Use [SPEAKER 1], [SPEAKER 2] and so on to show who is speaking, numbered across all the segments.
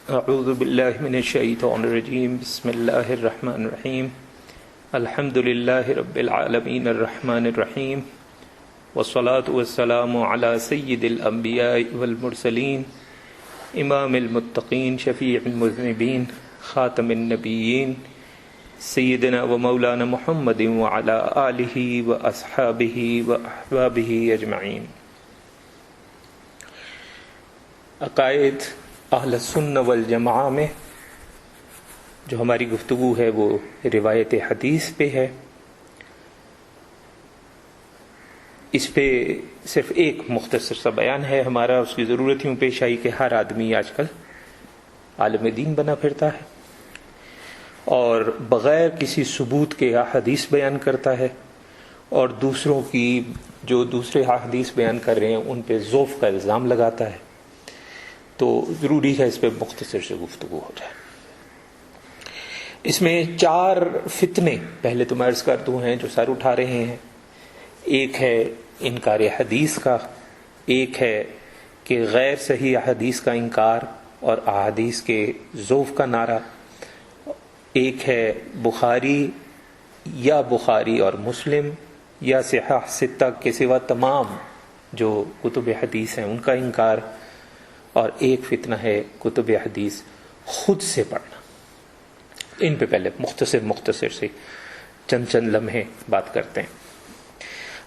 [SPEAKER 1] اعوذ باللہ من الشیطان الرجیم بسم اللہ الرحمن الرحیم الحمد للہ رب العالمین الرحمن الرحیم والصلاة والسلام علی سید الانبیاء والمرسلین امام المتقین شفیع المذنبین خاتم النبیین سیدنا و مولانا محمد وعلی آلہ و اصحابہ و احبابہ اجمعین۔ عقائد اہل سنہ والجماعہ میں جو ہماری گفتگو ہے وہ روایت حدیث پہ ہے۔ اس پہ صرف ایک مختصر سا بیان ہے ہمارا، اس کی ضرورت یوں پیش آئی کہ ہر آدمی آج کل عالم دین بنا پھرتا ہے اور بغیر کسی ثبوت کے احادیث بیان کرتا ہے اور دوسروں کی جو دوسرے احادیث بیان کر رہے ہیں ان پہ ضعف کا الزام لگاتا ہے، تو ضروری ہے اس پہ مختصر سے گفتگو ہو جائے۔ اس میں 4 فتنے پہلے تو میں عرض کر دوں ہیں جو سر اٹھا رہے ہیں۔ ایک ہے انکار حدیث کا، ایک ہے کہ غیر صحیح احادیث کا انکار اور احادیث کے ضعف کا نعرہ، ایک ہے بخاری یا بخاری اور مسلم یا صحاح ستہ کے سوا تمام جو کتب حدیث ہیں ان کا انکار، اور ایک فتنہ ہے کتب حدیث خود سے پڑھنا۔ ان پہ پہلے مختصر سے چند لمحے بات کرتے ہیں۔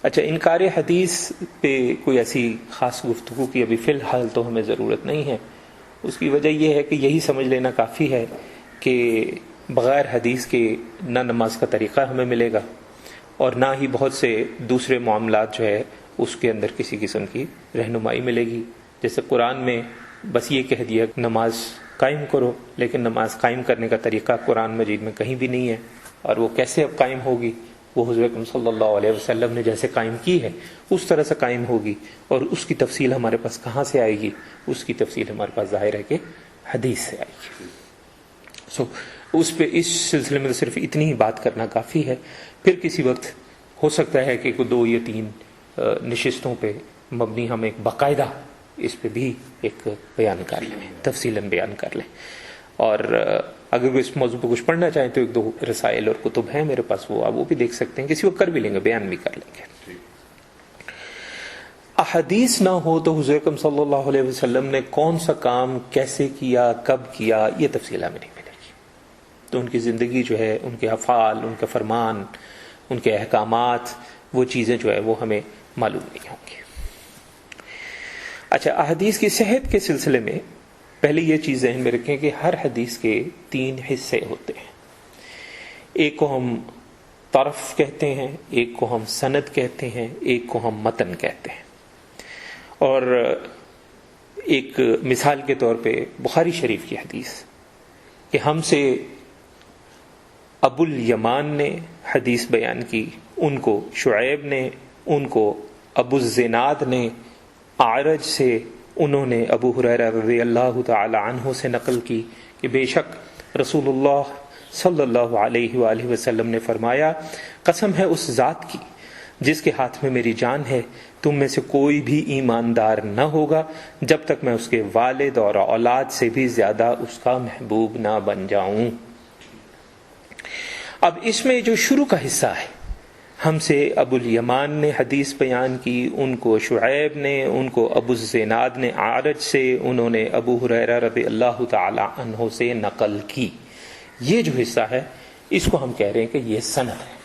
[SPEAKER 1] اچھا، انکار حدیث پہ کوئی ایسی خاص گفتگو کی ابھی فی الحال تو ہمیں ضرورت نہیں ہے۔ اس کی وجہ یہ ہے کہ یہی سمجھ لینا کافی ہے کہ بغیر حدیث کے نہ نماز کا طریقہ ہمیں ملے گا اور نہ ہی بہت سے دوسرے معاملات جو ہے اس کے اندر کسی قسم کی رہنمائی ملے گی۔ جیسے قرآن میں بس یہ کہہ دیا کہ نماز قائم کرو، لیکن نماز قائم کرنے کا طریقہ قرآن مجید میں کہیں بھی نہیں ہے، اور وہ کیسے اب قائم ہوگی؟ وہ حضور اکرم صلی اللہ علیہ وسلم نے جیسے قائم کی ہے اس طرح سے قائم ہوگی، اور اس کی تفصیل ہمارے پاس کہاں سے آئے گی؟ اس کی تفصیل ہمارے پاس ظاہر ہے کہ حدیث سے آئے گی۔ اس پہ اس سلسلے میں صرف اتنی ہی بات کرنا کافی ہے۔ پھر کسی وقت ہو سکتا ہے کہ 2 یا 3 نشستوں پہ مبنی ہم ایک باقاعدہ اس پہ بھی ایک بیان کر لیں، تفصیلاً بیان کر لیں، اور اگر اس موضوع پہ کچھ پڑھنا چاہیں تو 1-2 رسائل اور کتب ہیں میرے پاس، وہ آپ وہ بھی دیکھ سکتے ہیں، کسی وقت کر بھی لیں گے، بیان بھی کر لیں گے۔ احادیث نہ ہو تو حضور اکرم صلی اللہ علیہ وسلم نے کون سا کام کیسے کیا، کب کیا، یہ تفصیل ہمیں نہیں ملے گی۔ تو ان کی زندگی جو ہے، ان کے افعال، ان کے فرمان، ان کے احکامات، وہ چیزیں جو ہے وہ ہمیں معلوم نہیں ہوں گی۔ اچھا، احادیث کی صحت کے سلسلے میں پہلے یہ چیز ذہن میں رکھیں کہ ہر حدیث کے 3 حصے ہوتے ہیں۔ ایک کو ہم طرف کہتے ہیں، ایک کو ہم سند کہتے ہیں، ایک کو ہم متن کہتے ہیں۔ اور ایک مثال کے طور پہ بخاری شریف کی حدیث کہ ہم سے ابو الیمان نے حدیث بیان کی، ان کو شعیب نے، ان کو ابو الزناد نے، اعرج سے انہوں نے ابو ہریرہ رضی اللہ تعالی عنہ سے نقل کی کہ بے شک رسول اللہ صلی اللہ علیہ وآلہ وسلم نے فرمایا، قسم ہے اس ذات کی جس کے ہاتھ میں میری جان ہے، تم میں سے کوئی بھی ایماندار نہ ہوگا جب تک میں اس کے والد اور اولاد سے بھی زیادہ اس کا محبوب نہ بن جاؤں۔ اب اس میں جو شروع کا حصہ ہے، ہم سے ابو الیمان نے حدیث بیان کی، ان کو شعیب نے، ان کو ابو الزناد نے اعرج سے، انہوں نے ابو ہریرہ رضی اللہ تعالی عنہ سے نقل کی۔ یہ جو حصہ ہے اس کو ہم کہہ رہے ہیں کہ یہ سند ہے۔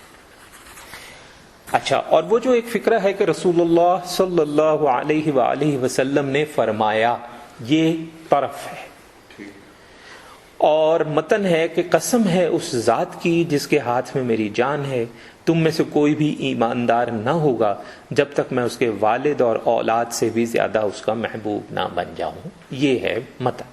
[SPEAKER 1] اچھا، اور وہ جو ایک فقرہ ہے کہ رسول اللہ صلی اللہ علیہ وآلہ وسلم نے فرمایا، یہ طرف ہے، اور متن ہے کہ قسم ہے اس ذات کی جس کے ہاتھ میں میری جان ہے، تم میں سے کوئی بھی ایماندار نہ ہوگا جب تک میں اس کے والد اور اولاد سے بھی زیادہ اس کا محبوب نہ بن جاؤں۔ یہ ہے متن۔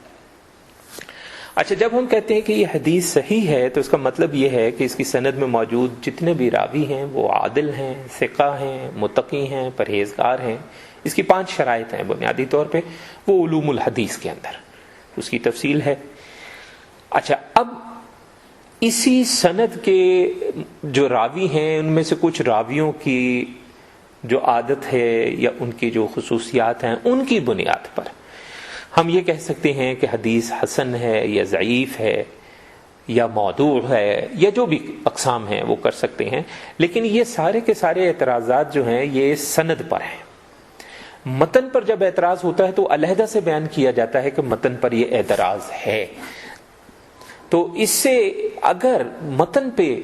[SPEAKER 1] اچھا، جب ہم کہتے ہیں کہ یہ حدیث صحیح ہے تو اس کا مطلب یہ ہے کہ اس کی سند میں موجود جتنے بھی راوی ہیں وہ عادل ہیں، ثقہ ہیں، متقی ہیں، پرہیزگار ہیں۔ اس کی 5 شرائط ہیں بنیادی طور پہ، وہ علوم الحدیث کے اندر اس کی تفصیل ہے۔ اچھا، اب اسی سند کے جو راوی ہیں ان میں سے کچھ راویوں کی جو عادت ہے یا ان کی جو خصوصیات ہیں ان کی بنیاد پر ہم یہ کہہ سکتے ہیں کہ حدیث حسن ہے یا ضعیف ہے یا موضوع ہے یا جو بھی اقسام ہیں وہ کر سکتے ہیں، لیکن یہ سارے کے سارے اعتراضات جو ہیں یہ سند پر ہیں۔ متن پر جب اعتراض ہوتا ہے تو علیحدہ سے بیان کیا جاتا ہے کہ متن پر یہ اعتراض ہے، تو اس سے اگر متن پہ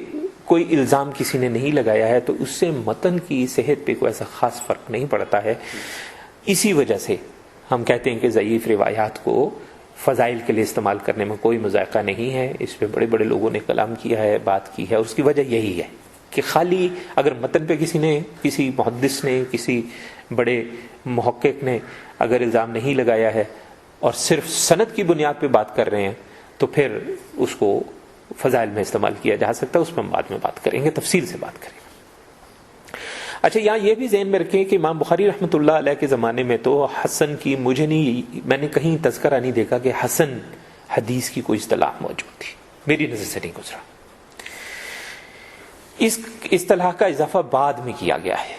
[SPEAKER 1] کوئی الزام کسی نے نہیں لگایا ہے تو اس سے متن کی صحت پہ کوئی ایسا خاص فرق نہیں پڑتا ہے۔ اسی وجہ سے ہم کہتے ہیں کہ ضعیف روایات کو فضائل کے لیے استعمال کرنے میں کوئی مذائقہ نہیں ہے۔ اس پہ بڑے بڑے لوگوں نے کلام کیا ہے، بات کی ہے، اور اس کی وجہ یہی ہے کہ خالی اگر متن پہ کسی محدث نے، کسی بڑے محقق نے اگر الزام نہیں لگایا ہے اور صرف سند کی بنیاد پہ بات کر رہے ہیں تو پھر اس کو فضائل میں استعمال کیا جا سکتا ہے۔ اس میں ہم بعد میں بات کریں گے، تفصیل سے بات کریں گے۔ اچھا، یہاں یہ بھی ذہن میں رکھیں کہ امام بخاری رحمۃ اللہ علیہ کے زمانے میں تو حسن کی میں نے کہیں تذکرہ نہیں دیکھا کہ حسن حدیث کی کوئی اصطلاح موجود تھی، میری نظر سے نہیں گزرا۔ اس اصطلاح کا اضافہ بعد میں کیا گیا ہے۔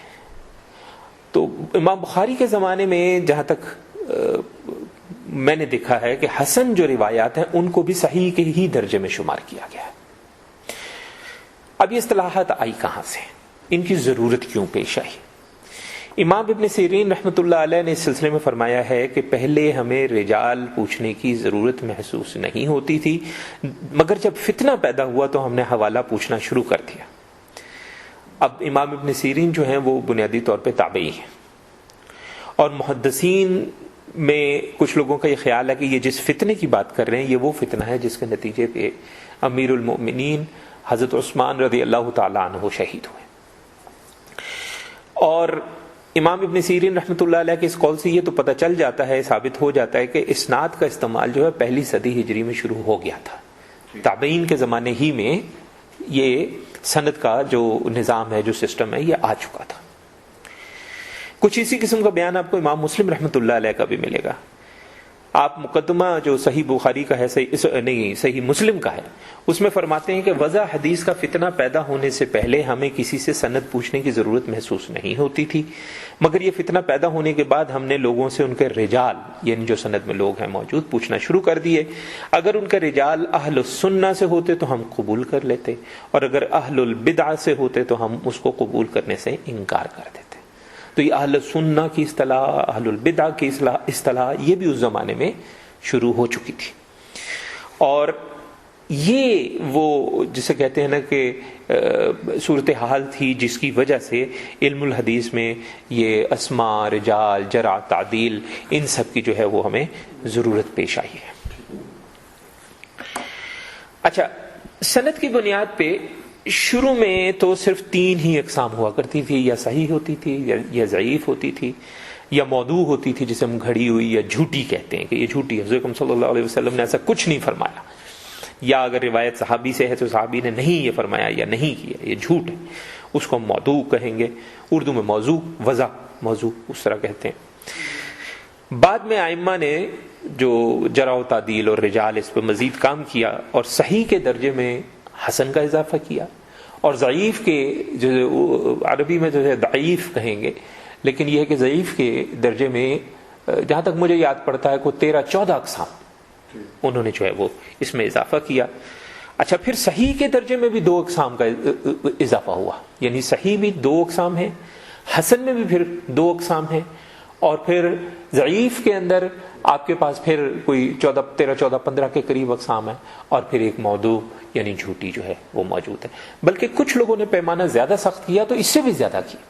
[SPEAKER 1] تو امام بخاری کے زمانے میں جہاں تک میں نے دیکھا ہے کہ حسن جو روایات ہیں ان کو بھی صحیح کے ہی درجے میں شمار کیا گیا ہے۔ اب یہ اصطلاحات آئی کہاں سے، ان کی ضرورت کیوں پیش آئی؟ امام ابن سیرین رحمۃ اللہ علیہ نے اس سلسلے میں فرمایا ہے کہ پہلے ہمیں رجال پوچھنے کی ضرورت محسوس نہیں ہوتی تھی، مگر جب فتنہ پیدا ہوا تو ہم نے حوالہ پوچھنا شروع کر دیا۔ اب امام ابن سیرین جو ہیں وہ بنیادی طور پہ تابعی ہیں، اور محدثین میں کچھ لوگوں کا یہ خیال ہے کہ یہ جس فتنے کی بات کر رہے ہیں یہ وہ فتنہ ہے جس کے نتیجے پہ امیر المؤمنین حضرت عثمان رضی اللہ تعالیٰ عنہ شہید ہوئے۔ اور امام ابن سیرین رحمۃ اللہ علیہ کے اس قول سے یہ تو پتہ چل جاتا ہے، ثابت ہو جاتا ہے کہ اسناد کا استعمال جو ہے پہلی صدی ہجری میں شروع ہو گیا تھا۔ تابعین کے زمانے ہی میں یہ سند کا جو نظام ہے، جو سسٹم ہے، یہ آ چکا تھا۔ کچھ اسی قسم کا بیان آپ کو امام مسلم رحمۃ اللہ علیہ کا بھی ملے گا۔ آپ مقدمہ جو صحیح بخاری کا ہے، صحیح مسلم کا ہے، اس میں فرماتے ہیں کہ وضع حدیث کا فتنہ پیدا ہونے سے پہلے ہمیں کسی سے سند پوچھنے کی ضرورت محسوس نہیں ہوتی تھی، مگر یہ فتنہ پیدا ہونے کے بعد ہم نے لوگوں سے ان کے رجال، یعنی جو سند میں لوگ ہیں موجود، پوچھنا شروع کر دیے۔ اگر ان کے رجال اہل السنہ سے ہوتے تو ہم قبول کر لیتے، اور اگر اہل البدع سے ہوتے تو ہم اس کو قبول کرنے سے انکار کر دیتے۔ تو یہ اہل سنہ کی اصطلاح، اہل البدع کی اصطلاح یہ بھی اس زمانے میں شروع ہو چکی تھی، اور یہ وہ جسے کہتے ہیں نا کہ صورتحال تھی جس کی وجہ سے علم الحدیث میں یہ اسماء، رجال، جرح، تعدیل، ان سب کی جو ہے وہ ہمیں ضرورت پیش آئی ہے۔ اچھا، سند کی بنیاد پہ شروع میں تو صرف 3 ہی اقسام ہوا کرتی تھی، یا صحیح ہوتی تھی، یا ضعیف ہوتی تھی، یا موضوع ہوتی تھی جسے ہم گھڑی ہوئی یا جھوٹی کہتے ہیں کہ یہ جھوٹی ہے، حضرت صلی اللہ علیہ وسلم نے ایسا کچھ نہیں فرمایا، یا اگر روایت صحابی سے ہے تو صحابی نے نہیں یہ فرمایا یا نہیں کیا، یہ جھوٹ ہے، اس کو ہم موضوع کہیں گے۔ اردو میں موضوع، وضع، موضوع اس طرح کہتے ہیں۔ بعد میں ائمہ نے جو جرح و تعدیل اور رجال اس پہ مزید کام کیا، اور صحیح کے درجے میں حسن کا اضافہ کیا، اور ضعیف کے جو عربی میں جو ہے ضعیف کہیں گے، لیکن یہ ہے کہ ضعیف کے درجے میں جہاں تک مجھے یاد پڑتا ہے کوئی 13-14 اقسام انہوں نے جو ہے وہ اس میں اضافہ کیا۔ اچھا، پھر صحیح کے درجے میں بھی 2 اقسام کا اضافہ ہوا، یعنی صحیح بھی 2 اقسام ہیں، حسن میں بھی پھر 2 اقسام ہیں، اور پھر ضعیف کے اندر آپ کے پاس پھر کوئی 13-14-15 کے قریب اقسام ہیں، اور پھر ایک موضوع یعنی جھوٹی جو ہے وہ موجود ہے۔ بلکہ کچھ لوگوں نے پیمانہ زیادہ سخت کیا تو اس سے بھی زیادہ کیا۔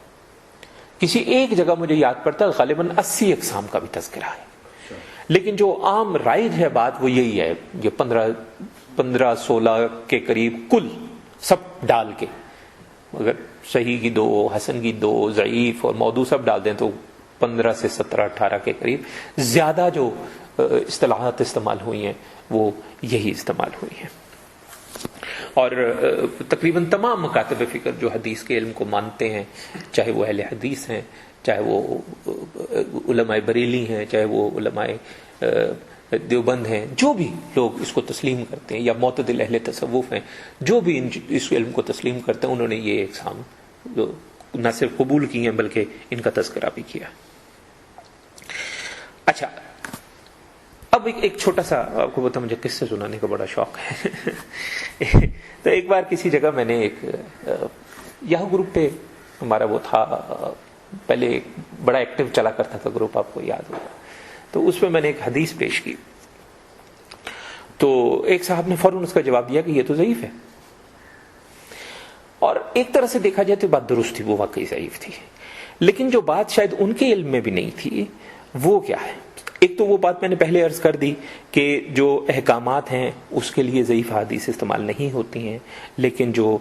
[SPEAKER 1] کسی ایک جگہ مجھے یاد پڑتا ہے غالباً 80 اقسام کا بھی تذکرہ ہے، لیکن جو عام رائج ہے بات وہ یہی ہے، یہ 15-16 کے قریب کل سب ڈال کے، اگر صحیح کی 2، حسن کی 2، ضعیف اور موضوع سب ڈال دیں تو 15 سے 17-18 کے قریب زیادہ جو اصطلاحات استعمال ہوئی ہیں وہ یہی استعمال ہوئی ہیں۔ اور تقریباً تمام مکاتب فکر جو حدیث کے علم کو مانتے ہیں، چاہے وہ اہل حدیث ہیں، چاہے وہ علماء بریلی ہیں، چاہے وہ علماء دیوبند ہیں، جو بھی لوگ اس کو تسلیم کرتے ہیں، یا معتدل اہل تصوف ہیں، جو بھی اس علم کو تسلیم کرتے ہیں، انہوں نے یہ اقسام نہ صرف قبول کی ہیں بلکہ ان کا تذکرہ بھی کیا۔ اچھا، اب ایک چھوٹا سا آپ کو بتا، مجھے قصے سنانے کا بڑا شوق ہے تو ایک بار کسی جگہ میں نے ایک یہاں گروپ پہ ہمارا وہ تھا، پہلے ایک بڑا ایکٹیو چلا کرتا تھا گروپ، آپ کو یاد ہوگا، تو اس میں نے ایک حدیث پیش کی، تو ایک صاحب نے فوراً اس کا جواب دیا کہ یہ تو ضعیف ہے، اور ایک طرح سے دیکھا جائے تو بات درست تھی، وہ واقعی ضعیف تھی، لیکن جو بات شاید ان کے علم میں بھی نہیں تھی وہ کیا ہے، ایک تو وہ بات میں نے پہلے عرض کر دی کہ جو احکامات ہیں اس کے لیے ضعیف حدیث استعمال نہیں ہوتی ہیں، لیکن جو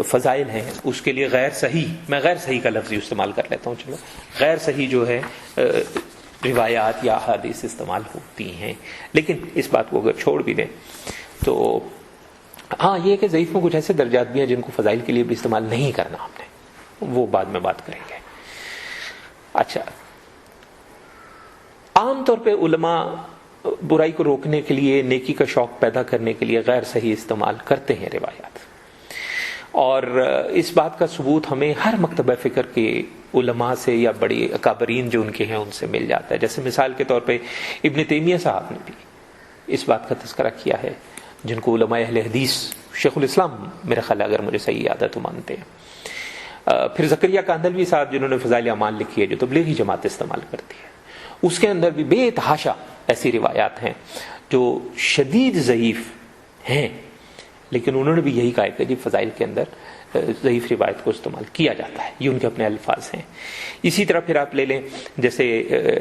[SPEAKER 1] فضائل ہیں اس کے لیے غیر صحیح، میں غیر صحیح کا لفظ استعمال کر لیتا ہوں، چلو غیر صحیح جو ہے روایات یا حدیث استعمال ہوتی ہیں، لیکن اس بات کو اگر چھوڑ بھی دیں تو ہاں یہ کہ ضعیف میں کچھ ایسے درجات بھی ہیں جن کو فضائل کے لیے بھی استعمال نہیں کرنا ہم نے، وہ بعد میں بات کریں گے۔ اچھا، عام طور پہ علماء برائی کو روکنے کے لیے، نیکی کا شوق پیدا کرنے کے لیے غیر صحیح استعمال کرتے ہیں روایات، اور اس بات کا ثبوت ہمیں ہر مکتبہ فکر کے علماء سے یا بڑے اکابرین جو ان کے ہیں ان سے مل جاتا ہے۔ جیسے مثال کے طور پہ ابن تیمیہ صاحب نے بھی اس بات کا تذکرہ کیا ہے، جن کو علماء اہل حدیث، شیخ الاسلام میرے خیال اگر مجھے صحیح یاد ہے تو مانتے ہیں۔ پھر زکریا کاندھلوی صاحب جنہوں نے فضائل اعمال لکھی ہے، جو تبلیغی جماعت استعمال کرتی ہے، اس کے اندر بھی بے تحاشا ایسی روایات ہیں جو شدید ضعیف ہیں، لیکن انہوں نے بھی یہی کہا کہ جی فضائل کے اندر ضعیف روایت کو استعمال کیا جاتا ہے، یہ ان کے اپنے الفاظ ہیں۔ اسی طرح پھر آپ لے لیں جیسے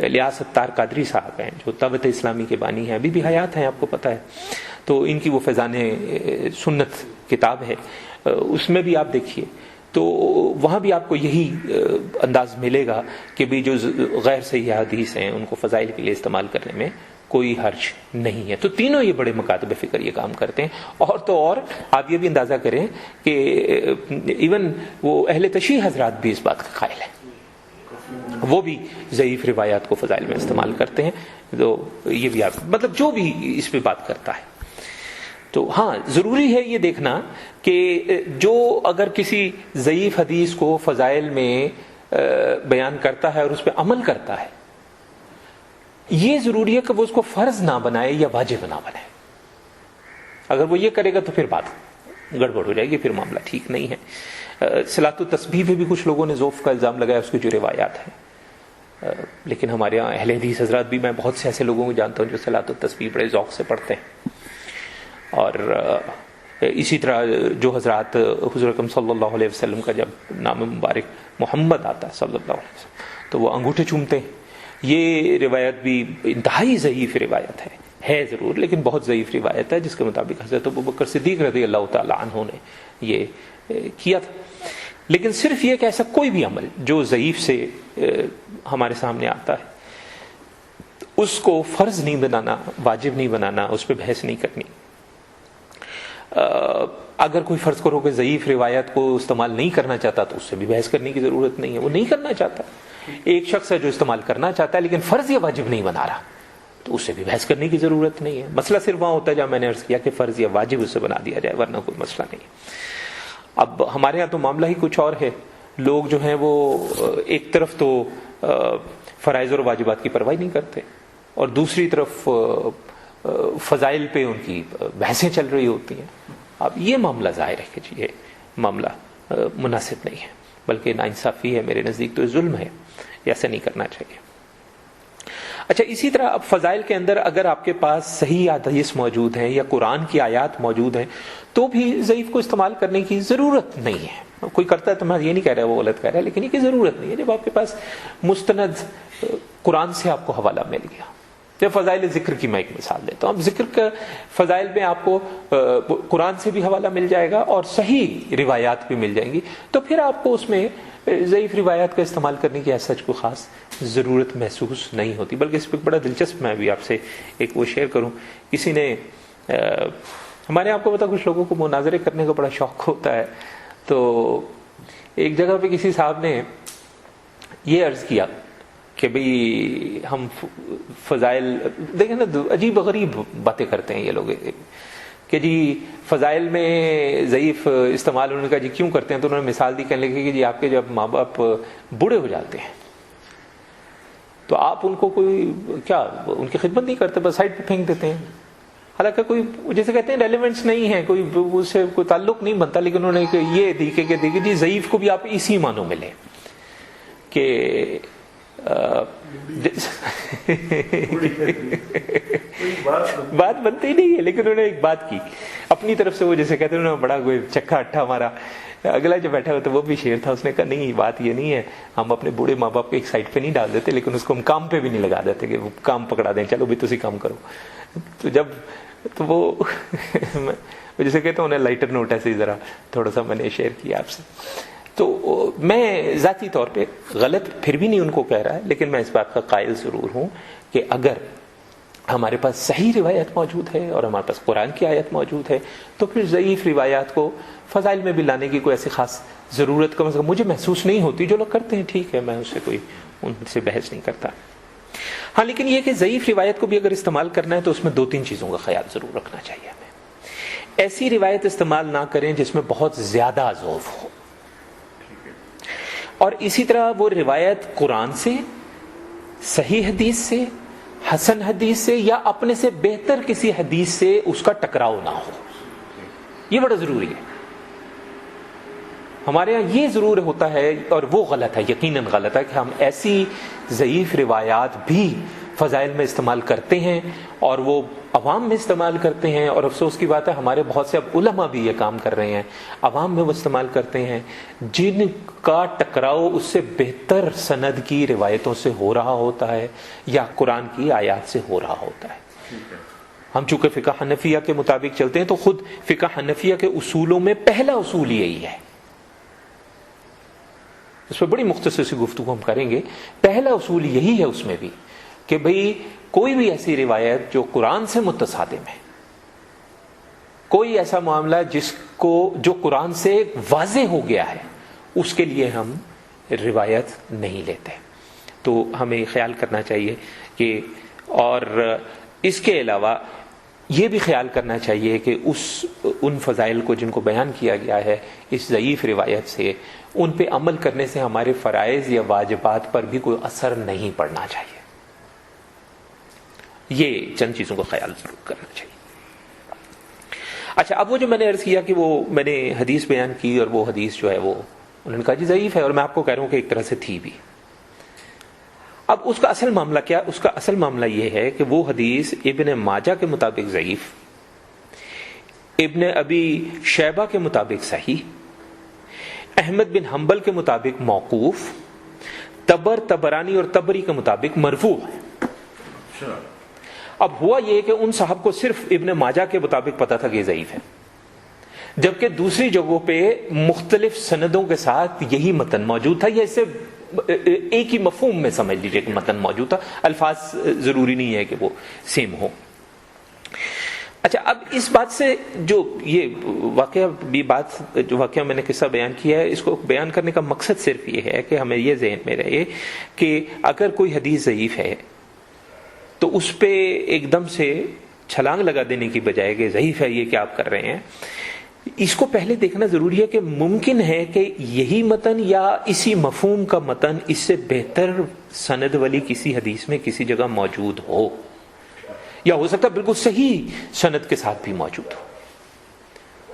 [SPEAKER 1] الیاس ستار قادری صاحب ہیں جو دعوت اسلامی کے بانی ہیں، ابھی بھی حیات ہیں، آپ کو پتہ ہے، تو ان کی وہ فیضان سنت کتاب ہے، اس میں بھی آپ دیکھیے تو وہاں بھی آپ کو یہی انداز ملے گا کہ بھی جو غیر صحیح حدیث ہیں ان کو فضائل کے لیے استعمال کرنے میں کوئی حرج نہیں ہے۔ تو تینوں یہ بڑے مکاتب فکر یہ کام کرتے ہیں، اور تو اور آپ یہ بھی اندازہ کریں کہ ایون وہ اہل تشیع حضرات بھی اس بات کا قائل ہیں، وہ بھی ضعیف روایات کو فضائل میں استعمال کرتے ہیں، تو یہ بھی آپ مطلب جو بھی اس پہ بات کرتا ہے۔ تو ہاں ضروری ہے یہ دیکھنا کہ جو اگر کسی ضعیف حدیث کو فضائل میں بیان کرتا ہے اور اس پہ عمل کرتا ہے، یہ ضروری ہے کہ وہ اس کو فرض نہ بنائے یا واجب نہ بنائے۔ اگر وہ یہ کرے گا تو پھر بات گڑبڑ ہو جائے گی، پھر معاملہ ٹھیک نہیں ہے۔ صلاۃ التسبیح پہ بھی کچھ لوگوں نے ذوف کا الزام لگایا، اس کی جو روایات ہیں، لیکن ہمارے یہاں اہل حدیث حضرات بھی، میں بہت سے ایسے لوگوں کو جانتا ہوں جو صلاۃ التسبیح بڑے ذوق سے پڑھتے ہیں، اور اسی طرح جو حضرات حضور اکرم صلی اللہ علیہ وسلم کا جب نام مبارک محمد آتا ہے صلی اللہ علیہ وسلم تو وہ انگوٹھے چومتے ہیں، یہ روایت بھی انتہائی ضعیف روایت ہے ضرور، لیکن بہت ضعیف روایت ہے، جس کے مطابق حضرت ابوبکر صدیق رضی اللہ تعالی عنہ نے یہ کیا تھا۔ لیکن صرف یہ کہ ایسا کوئی بھی عمل جو ضعیف سے ہمارے سامنے آتا ہے اس کو فرض نہیں بنانا، واجب نہیں بنانا، اس پہ بحث نہیں کرنی۔ اگر کوئی فرض کرو کہ ضعیف روایت کو استعمال نہیں کرنا چاہتا تو اس سے بھی بحث کرنے کی ضرورت نہیں ہے، وہ نہیں کرنا چاہتا۔ ایک شخص ہے جو استعمال کرنا چاہتا ہے لیکن فرض یا واجب نہیں بنا رہا، تو اس سے بھی بحث کرنے کی ضرورت نہیں ہے۔ مسئلہ صرف وہاں ہوتا ہے جہاں میں نے عرض کیا کہ فرض یا واجب اسے بنا دیا جائے، ورنہ کوئی مسئلہ نہیں ہے۔ اب ہمارے یہاں تو معاملہ ہی کچھ اور ہے، لوگ جو ہیں وہ ایک طرف تو فرائض اور واجبات کی پرواہ نہیں کرتے، اور دوسری طرف فضائل پہ ان کی بحثیں چل رہی ہوتی ہیں۔ اب یہ معاملہ ظاہر ہے کہ یہ معاملہ مناسب نہیں ہے، بلکہ ناانصافی ہے، میرے نزدیک تو ظلم ہے، ایسا نہیں کرنا چاہیے۔ اچھا، اسی طرح اب فضائل کے اندر اگر آپ کے پاس صحیح احادیث موجود ہیں یا قرآن کی آیات موجود ہیں تو بھی ضعیف کو استعمال کرنے کی ضرورت نہیں ہے۔ کوئی کرتا ہے تو میں یہ نہیں کہہ رہا وہ غلط کہہ رہا ہے، لیکن یہ کی ضرورت نہیں ہے۔ جب آپ کے پاس مستند قرآن سے آپ کو حوالہ مل گیا، جب فضائل ذکر کی میں ایک مثال دیتا ہوں، اب ذکر کا فضائل میں آپ کو قرآن سے بھی حوالہ مل جائے گا اور صحیح روایات بھی مل جائیں گی، تو پھر آپ کو اس میں ضعیف روایات کا استعمال کرنے کی ایسا کوئی خاص ضرورت محسوس نہیں ہوتی۔ بلکہ اس پہ بڑا دلچسپ میں بھی آپ سے ایک وہ شیئر کروں، کسی نے ہمارے آپ کو پتا کچھ لوگوں کو مناظرے کرنے کا بڑا شوق ہوتا ہے، تو ایک جگہ پہ کسی صاحب نے یہ عرض کیا کہ بھئی ہم فضائل دیکھیں نا، عجیب غریب باتیں کرتے ہیں یہ لوگ کہ جی فضائل میں ضعیف استعمال انہوں نے کہا جی کیوں کرتے ہیں، تو انہوں نے مثال دی، کہنے لگے کہ جی آپ کے جب ماں باپ بوڑھے ہو جاتے ہیں تو آپ ان کو کوئی کیا ان کی خدمت نہیں کرتے، بس سائڈ پہ پھینک دیتے ہیں، حالانکہ کوئی جیسے کہتے ہیں ریلیونس نہیں ہے، کوئی اس سے کوئی تعلق نہیں بنتا، لیکن انہوں نے یہ دیکھے کہ دیکھیں جی ضعیف کو بھی آپ اسی معنوں میں لیں کہ بات بنتی ہی نہیں ہے، لیکن انہوں نے ایک بات کی اپنی طرف سے، وہ جیسے کہتے ہیں انہوں نے بڑا کوئی چکھا اٹھا مارا. اگلا جو بیٹھا ہوا تھا وہ بھی شیر تھا، اس نے کہا نہیں بات یہ نہیں ہے، ہم اپنے بوڑھے ماں باپ کو ایک سائڈ پہ نہیں ڈال دیتے، لیکن اس کو ہم کام پہ بھی نہیں لگا دیتے کہ وہ کام پکڑا دیں، چلو بھی تسی کام کرو. تو وہ جیسے کہتے ہیں انہیں لائٹر نوٹ ایسے ذرا تھوڑا سا میں نے شیئر کیا آپ سے. تو میں ذاتی طور پہ غلط پھر بھی نہیں ان کو کہہ رہا ہے، لیکن میں اس بات کا قائل ضرور ہوں کہ اگر ہمارے پاس صحیح روایت موجود ہے اور ہمارے پاس قرآن کی آیت موجود ہے تو پھر ضعیف روایات کو فضائل میں بھی لانے کی کوئی ایسی خاص ضرورت کم از کم مجھے محسوس نہیں ہوتی. جو لوگ کرتے ہیں ٹھیک ہے، میں اس سے کوئی ان سے بحث نہیں کرتا. ہاں لیکن یہ کہ ضعیف روایت کو بھی اگر استعمال کرنا ہے تو اس میں 2-3 چیزوں کا خیال ضرور رکھنا چاہیے ہمیں. ایسی روایت استعمال نہ کریں جس میں بہت زیادہ ضعف ہو، اور اسی طرح وہ روایت قرآن سے، صحیح حدیث سے، حسن حدیث سے یا اپنے سے بہتر کسی حدیث سے اس کا ٹکراؤ نہ ہو. یہ بڑا ضروری ہے. ہمارے یہاں یہ ضرور ہوتا ہے اور وہ غلط ہے، یقیناً غلط ہے کہ ہم ایسی ضعیف روایات بھی فضائل میں استعمال کرتے ہیں اور وہ عوام میں استعمال کرتے ہیں، اور افسوس کی بات ہے ہمارے بہت سے اب علماء بھی یہ کام کر رہے ہیں، عوام میں وہ استعمال کرتے ہیں جن کا ٹکراؤ اس سے بہتر سند کی روایتوں سے ہو رہا ہوتا ہے یا قرآن کی آیات سے ہو رہا ہوتا ہے. ہم چونکہ فقہ حنفیہ کے مطابق چلتے ہیں تو خود فقہ حنفیہ کے اصولوں میں پہلا اصول یہی ہے، اس پہ بڑی مختصر سی گفتگو ہم کریں گے. پہلا اصول یہی ہے اس میں بھی کہ بھئی کوئی بھی ایسی روایت جو قرآن سے متصادم ہے، کوئی ایسا معاملہ جس کو جو قرآن سے واضح ہو گیا ہے، اس کے لیے ہم روایت نہیں لیتے. تو ہمیں خیال کرنا چاہیے کہ، اور اس کے علاوہ یہ بھی خیال کرنا چاہیے کہ ان فضائل کو جن کو بیان کیا گیا ہے اس ضعیف روایت سے، ان پہ عمل کرنے سے ہمارے فرائض یا واجبات پر بھی کوئی اثر نہیں پڑنا چاہیے. یہ چند چیزوں کا خیال ضرور کرنا چاہیے. اچھا، اب وہ جو میں نے عرض کیا کہ وہ میں نے حدیث بیان کی اور وہ حدیث جو ہے وہ انہوں نے کہا جی ضعیف ہے، اور میں آپ کو کہہ رہا ہوں کہ ایک طرح سے تھی بھی. اب اس کا اصل معاملہ کیا؟ اس کا اصل معاملہ یہ ہے کہ وہ حدیث ابن ماجہ کے مطابق ضعیف، ابن ابی شیبہ کے مطابق صحیح، احمد بن حنبل کے مطابق موقوف، طبرانی اور طبری کے مطابق مرفوع ہے. اب ہوا یہ کہ ان صاحب کو صرف ابن ماجہ کے مطابق پتا تھا کہ یہ ضعیف ہے، جبکہ دوسری جگہوں پہ مختلف سندوں کے ساتھ یہی متن موجود تھا، یا اسے ایک ہی مفہوم میں سمجھ لیجئے کہ متن موجود تھا، الفاظ ضروری نہیں ہے کہ وہ سیم ہو. اچھا، اب اس بات سے جو یہ واقعہ بھی بات جو واقعہ میں نے قصہ بیان کیا ہے، اس کو بیان کرنے کا مقصد صرف یہ ہے کہ ہمیں یہ ذہن میں رہے کہ اگر کوئی حدیث ضعیف ہے تو اس پہ ایک دم سے چھلانگ لگا دینے کی بجائے کہ ضعیف ہے یہ کیا آپ کر رہے ہیں، اس کو پہلے دیکھنا ضروری ہے کہ ممکن ہے کہ یہی متن یا اسی مفہوم کا متن اس سے بہتر سند والی کسی حدیث میں کسی جگہ موجود ہو، یا ہو سکتا ہے بالکل صحیح سند کے ساتھ بھی موجود ہو.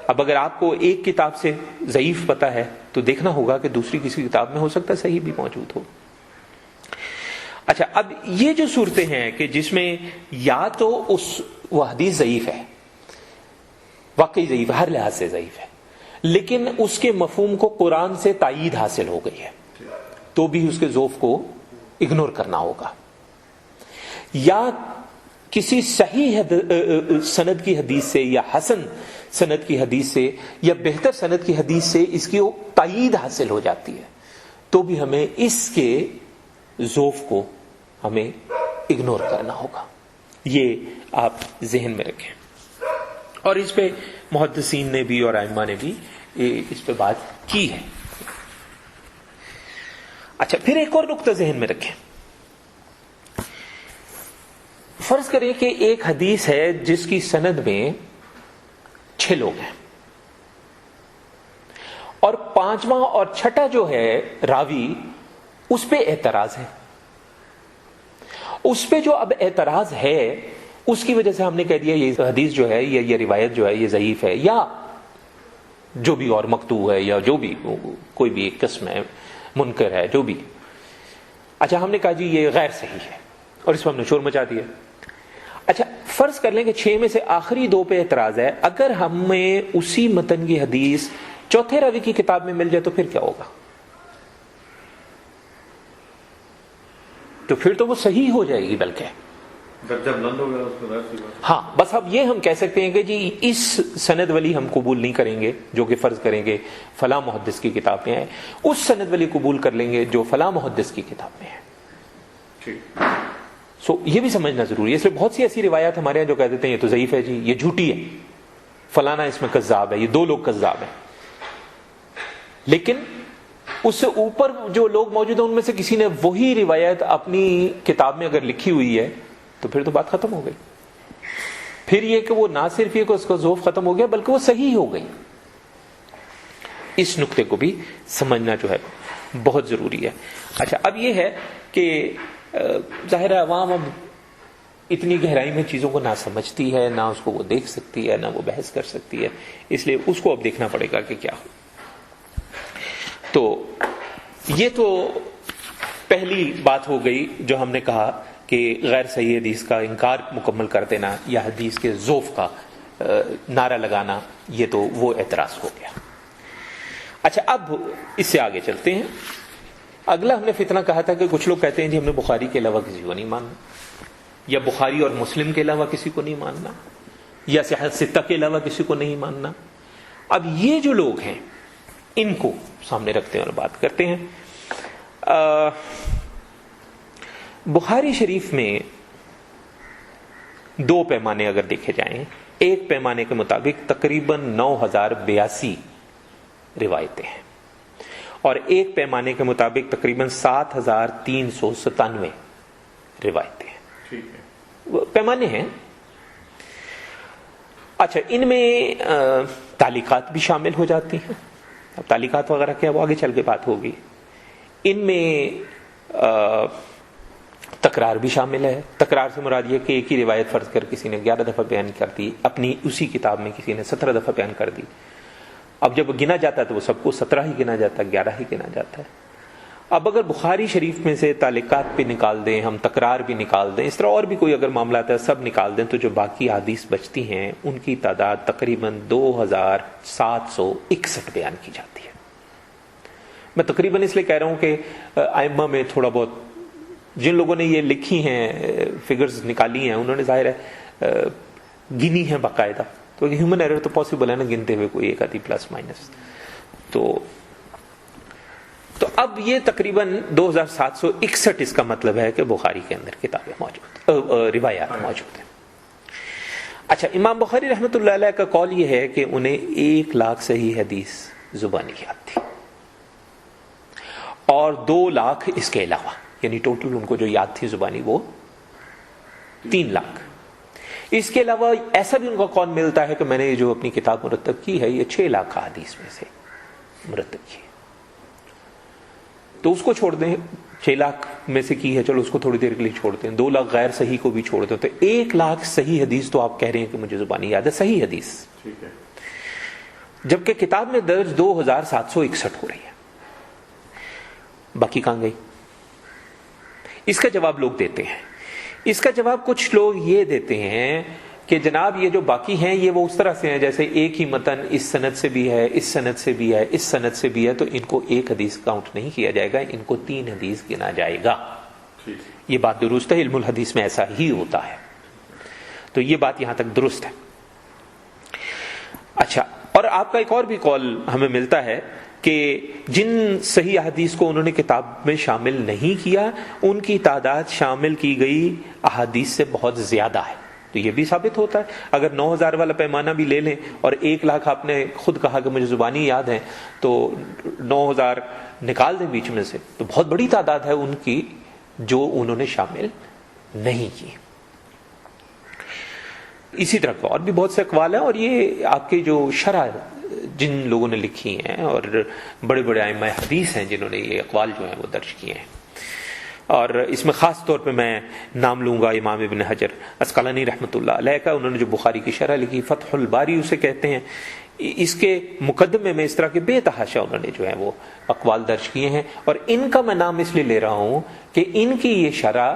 [SPEAKER 1] اب اگر آپ کو ایک کتاب سے ضعیف پتہ ہے تو دیکھنا ہوگا کہ دوسری کسی کتاب میں ہو سکتا ہے صحیح بھی موجود ہو. اچھا، اب یہ جو صورتیں ہیں کہ جس میں یا تو وہ حدیث ضعیف ہے، واقعی ضعیف ہے، ہر لحاظ سے ضعیف ہے، لیکن اس کے مفہوم کو قرآن سے تائید حاصل ہو گئی ہے، تو بھی اس کے ضعف کو اگنور کرنا ہوگا. یا کسی صحیح سند کی حدیث سے یا حسن سند کی حدیث سے یا بہتر سند کی حدیث سے اس کی تائید حاصل ہو جاتی ہے، تو بھی ہمیں اس کے ضعف کو ہمیں اگنور کرنا ہوگا. یہ آپ ذہن میں رکھیں، اور اس پہ محدثین نے بھی اور ائمہ نے بھی اس پہ بات کی ہے. اچھا، پھر ایک اور نقطہ ذہن میں رکھیں. فرض کریں کہ ایک حدیث ہے جس کی سند میں 6 لوگ ہیں، اور 5واں اور 6ٹھا جو ہے راوی اس پہ اعتراض ہے. اس پہ جو اب اعتراض ہے اس کی وجہ سے ہم نے کہہ دیا یہ حدیث جو ہے یہ روایت جو ہے یہ ضعیف ہے، یا جو بھی اور مقطوع ہے، یا جو بھی کوئی بھی ایک قسم ہے، منکر ہے، جو بھی. اچھا ہم نے کہا جی یہ غیر صحیح ہے اور اس پر ہم نے شور مچا دیا. اچھا فرض کر لیں کہ 6 میں سے آخری 2 پہ اعتراض ہے، اگر ہمیں اسی متن کی حدیث چوتھے راوی کی کتاب میں مل جائے تو پھر کیا ہوگا؟ تو پھر تو وہ صحیح ہو جائے گی، بلکہ
[SPEAKER 2] درجہ بلند ہو گیا.
[SPEAKER 1] ہاں بس اب یہ ہم کہہ سکتے ہیں کہ جی اس سند ولی ہم قبول نہیں کریں گے جو کہ فرض کریں گے فلاں محدث کی کتاب میں ہے، اس سند ولی قبول کر لیں گے جو فلاں محدث کی کتاب میں ہے. سو یہ بھی سمجھنا ضروری ہے. اس لیے بہت سی ایسی روایات ہمارے یہاں جو کہہ دیتے ہیں یہ تو ضعیف ہے جی، یہ جھوٹی ہے، فلانا اس میں کذاب ہے، یہ 2 لوگ کذاب ہیں. لیکن اس سے اوپر جو لوگ موجود ہیں ان میں سے کسی نے وہی روایت اپنی کتاب میں اگر لکھی ہوئی ہے تو پھر تو بات ختم ہو گئی. پھر یہ کہ وہ نہ صرف یہ کہ اس کا ذوف ختم ہو گیا بلکہ وہ صحیح ہو گئی. اس نقطے کو بھی سمجھنا جو ہے بہت ضروری ہے. اچھا اب یہ ہے کہ ظاہر ہے عوام اب اتنی گہرائی میں چیزوں کو نہ سمجھتی ہے، نہ اس کو وہ دیکھ سکتی ہے، نہ وہ بحث کر سکتی ہے، اس لیے اس کو اب دیکھنا پڑے گا کہ کیا ہو. تو یہ تو پہلی بات ہو گئی جو ہم نے کہا کہ غیر صحیح حدیث کا انکار مکمل کر دینا یا حدیث کے ذوف کا نعرہ لگانا، یہ تو وہ اعتراض ہو گیا. اچھا اب اس سے آگے چلتے ہیں. اگلا ہم نے فتنہ کہا تھا کہ کچھ لوگ کہتے ہیں جی ہم نے بخاری کے علاوہ کسی کو نہیں ماننا، یا بخاری اور مسلم کے علاوہ کسی کو نہیں ماننا، یا صحیح ستہ کے علاوہ کسی کو نہیں ماننا. اب یہ جو لوگ ہیں ان کو سامنے رکھتے ہیں اور بات کرتے ہیں. بخاری شریف میں 2 پیمانے اگر دیکھے جائیں، ایک پیمانے کے مطابق تقریباً 9082 روایتیں ہیں اور ایک پیمانے کے مطابق تقریباً 7397 روایتیں ہیں. پیمانے ہیں. اچھا ان میں تعلیقات بھی شامل ہو جاتی ہیں. اب تعلیقات وغیرہ کیا وہ آگے چل کے بات ہوگی. ان میں تکرار بھی شامل ہے. تکرار سے مراد یہ کہ ایک ہی روایت فرض کر کسی نے 11 دفعہ بیان کر دی، اپنی اسی کتاب میں کسی نے 17 دفعہ بیان کر دی. اب جب گنا جاتا ہے تو وہ سب کو 17 ہی گنا جاتا ہے، 11 ہی گنا جاتا ہے. اب اگر بخاری شریف میں سے تعلیقات بھی نکال دیں ہم، تکرار بھی نکال دیں، اس طرح اور بھی کوئی اگر معاملہ آتا ہے سب نکال دیں، تو جو باقی حدیث بچتی ہیں ان کی تعداد تقریباً 2761 بیان کی جاتی ہے. میں تقریباً اس لیے کہہ رہا ہوں کہ ائمہ میں تھوڑا بہت جن لوگوں نے یہ لکھی ہیں فگرز نکالی ہیں انہوں نے ظاہر ہے گنی ہیں باقاعدہ. تو ہیومن ایرر تو پاسبل ہے نا، گنتے ہوئے کوئی ایک آدھی پلس مائنس. تو اب یہ تقریباً 2761 اس کا مطلب ہے کہ بخاری کے اندر کتابیں موجود، روایات موجود ہیں. اچھا امام بخاری رحمۃ اللہ علیہ کا قول یہ ہے کہ انہیں 1 لاکھ صحیح حدیث زبانی یاد تھی اور 2 لاکھ اس کے علاوہ، یعنی ٹوٹل ان کو جو یاد تھی زبانی وہ 3 لاکھ. اس کے علاوہ ایسا بھی ان کا قول ملتا ہے کہ میں نے جو اپنی کتاب مرتب کی ہے یہ 6 لاکھ حدیث میں سے مرتب کی ہے. تو اس کو چھوڑ دیں، 6 لاکھ میں سے کی ہے چلو اس کو تھوڑی دیر کے لیے چھوڑ دیں، 2 لاکھ غیر صحیح کو بھی چھوڑ دیں، تو 1 لاکھ صحیح حدیث تو آپ کہہ رہے ہیں کہ مجھے زبانی یاد ہے صحیح حدیث، جبکہ کتاب میں درج 2761 ہو رہی ہے. باقی کہاں گئی؟ اس کا جواب لوگ دیتے ہیں. اس کا جواب کچھ لوگ یہ دیتے ہیں کہ جناب یہ جو باقی ہیں یہ وہ اس طرح سے ہیں جیسے ایک ہی متن اس سند سے بھی ہے، اس سند سے بھی ہے، اس سند سے بھی ہے، تو ان کو ایک حدیث کاؤنٹ نہیں کیا جائے گا، ان کو 3 حدیث گنا جائے گا. یہ بات درست ہے، علم الحدیث میں ایسا ہی ہوتا ہے. تو یہ بات یہاں تک درست ہے. اچھا اور آپ کا ایک اور بھی قول ہمیں ملتا ہے کہ جن صحیح احادیث کو انہوں نے کتاب میں شامل نہیں کیا ان کی تعداد شامل کی گئی احادیث سے بہت زیادہ ہے. تو یہ بھی ثابت ہوتا ہے. اگر 9000 والا پیمانہ بھی لے لیں اور 1 لاکھ آپ نے خود کہا کہ مجھے زبانی یاد ہے، تو 9000 نکال دیں بیچ میں سے، تو بہت بڑی تعداد ہے ان کی جو انہوں نے شامل نہیں کی. اسی طرح کے اور بھی بہت سے اقوال ہیں، اور یہ آپ کے جو شرح جن لوگوں نے لکھی ہیں اور بڑے بڑے ائمہ حدیث ہیں جنہوں نے یہ اقوال جو ہیں وہ درج کیے ہیں، اور اس میں خاص طور پہ میں نام لوں گا امام ابن حجر عسقلانی رحمۃ اللہ علیہ کا. انہوں نے جو بخاری کی شرح لکھی فتح الباری اسے کہتے ہیں، اس کے مقدمے میں اس طرح کے بے تحاشا انہوں نے جو ہے وہ اقوال درج کیے ہیں. اور ان کا میں نام اس لیے لے رہا ہوں کہ ان کی یہ شرح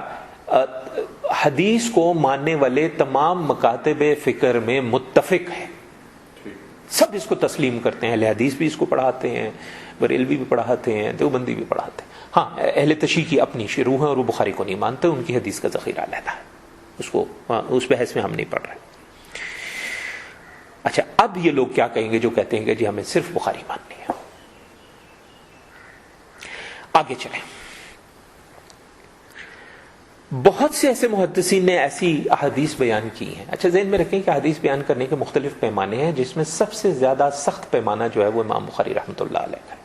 [SPEAKER 1] حدیث کو ماننے والے تمام مکاتب فکر میں متفق ہے، سب اس کو تسلیم کرتے ہیں. اہل حدیث بھی اس کو پڑھاتے ہیں، بریلوی بھی پڑھاتے ہیں، دیوبندی بھی پڑھاتے ہیں. ہاں اہل تشیع کی اپنی شروع ہے اور وہ بخاری کو نہیں مانتے، ان کی حدیث کا ذخیرہ علیحدہ ہے، اس بحث میں ہم نہیں پڑھ رہے. اچھا اب یہ لوگ کیا کہیں گے جو کہتے ہیں کہ جی ہمیں صرف بخاری ماننی ہے. آگے چلیں. بہت سے ایسے محدثین نے ایسی احادیث بیان کی ہیں. اچھا ذہن میں رکھیں کہ حدیث بیان کرنے کے مختلف پیمانے ہیں، جس میں سب سے زیادہ سخت پیمانہ جو ہے وہ امام بخاری رحمۃ اللہ علیہ کا ہے.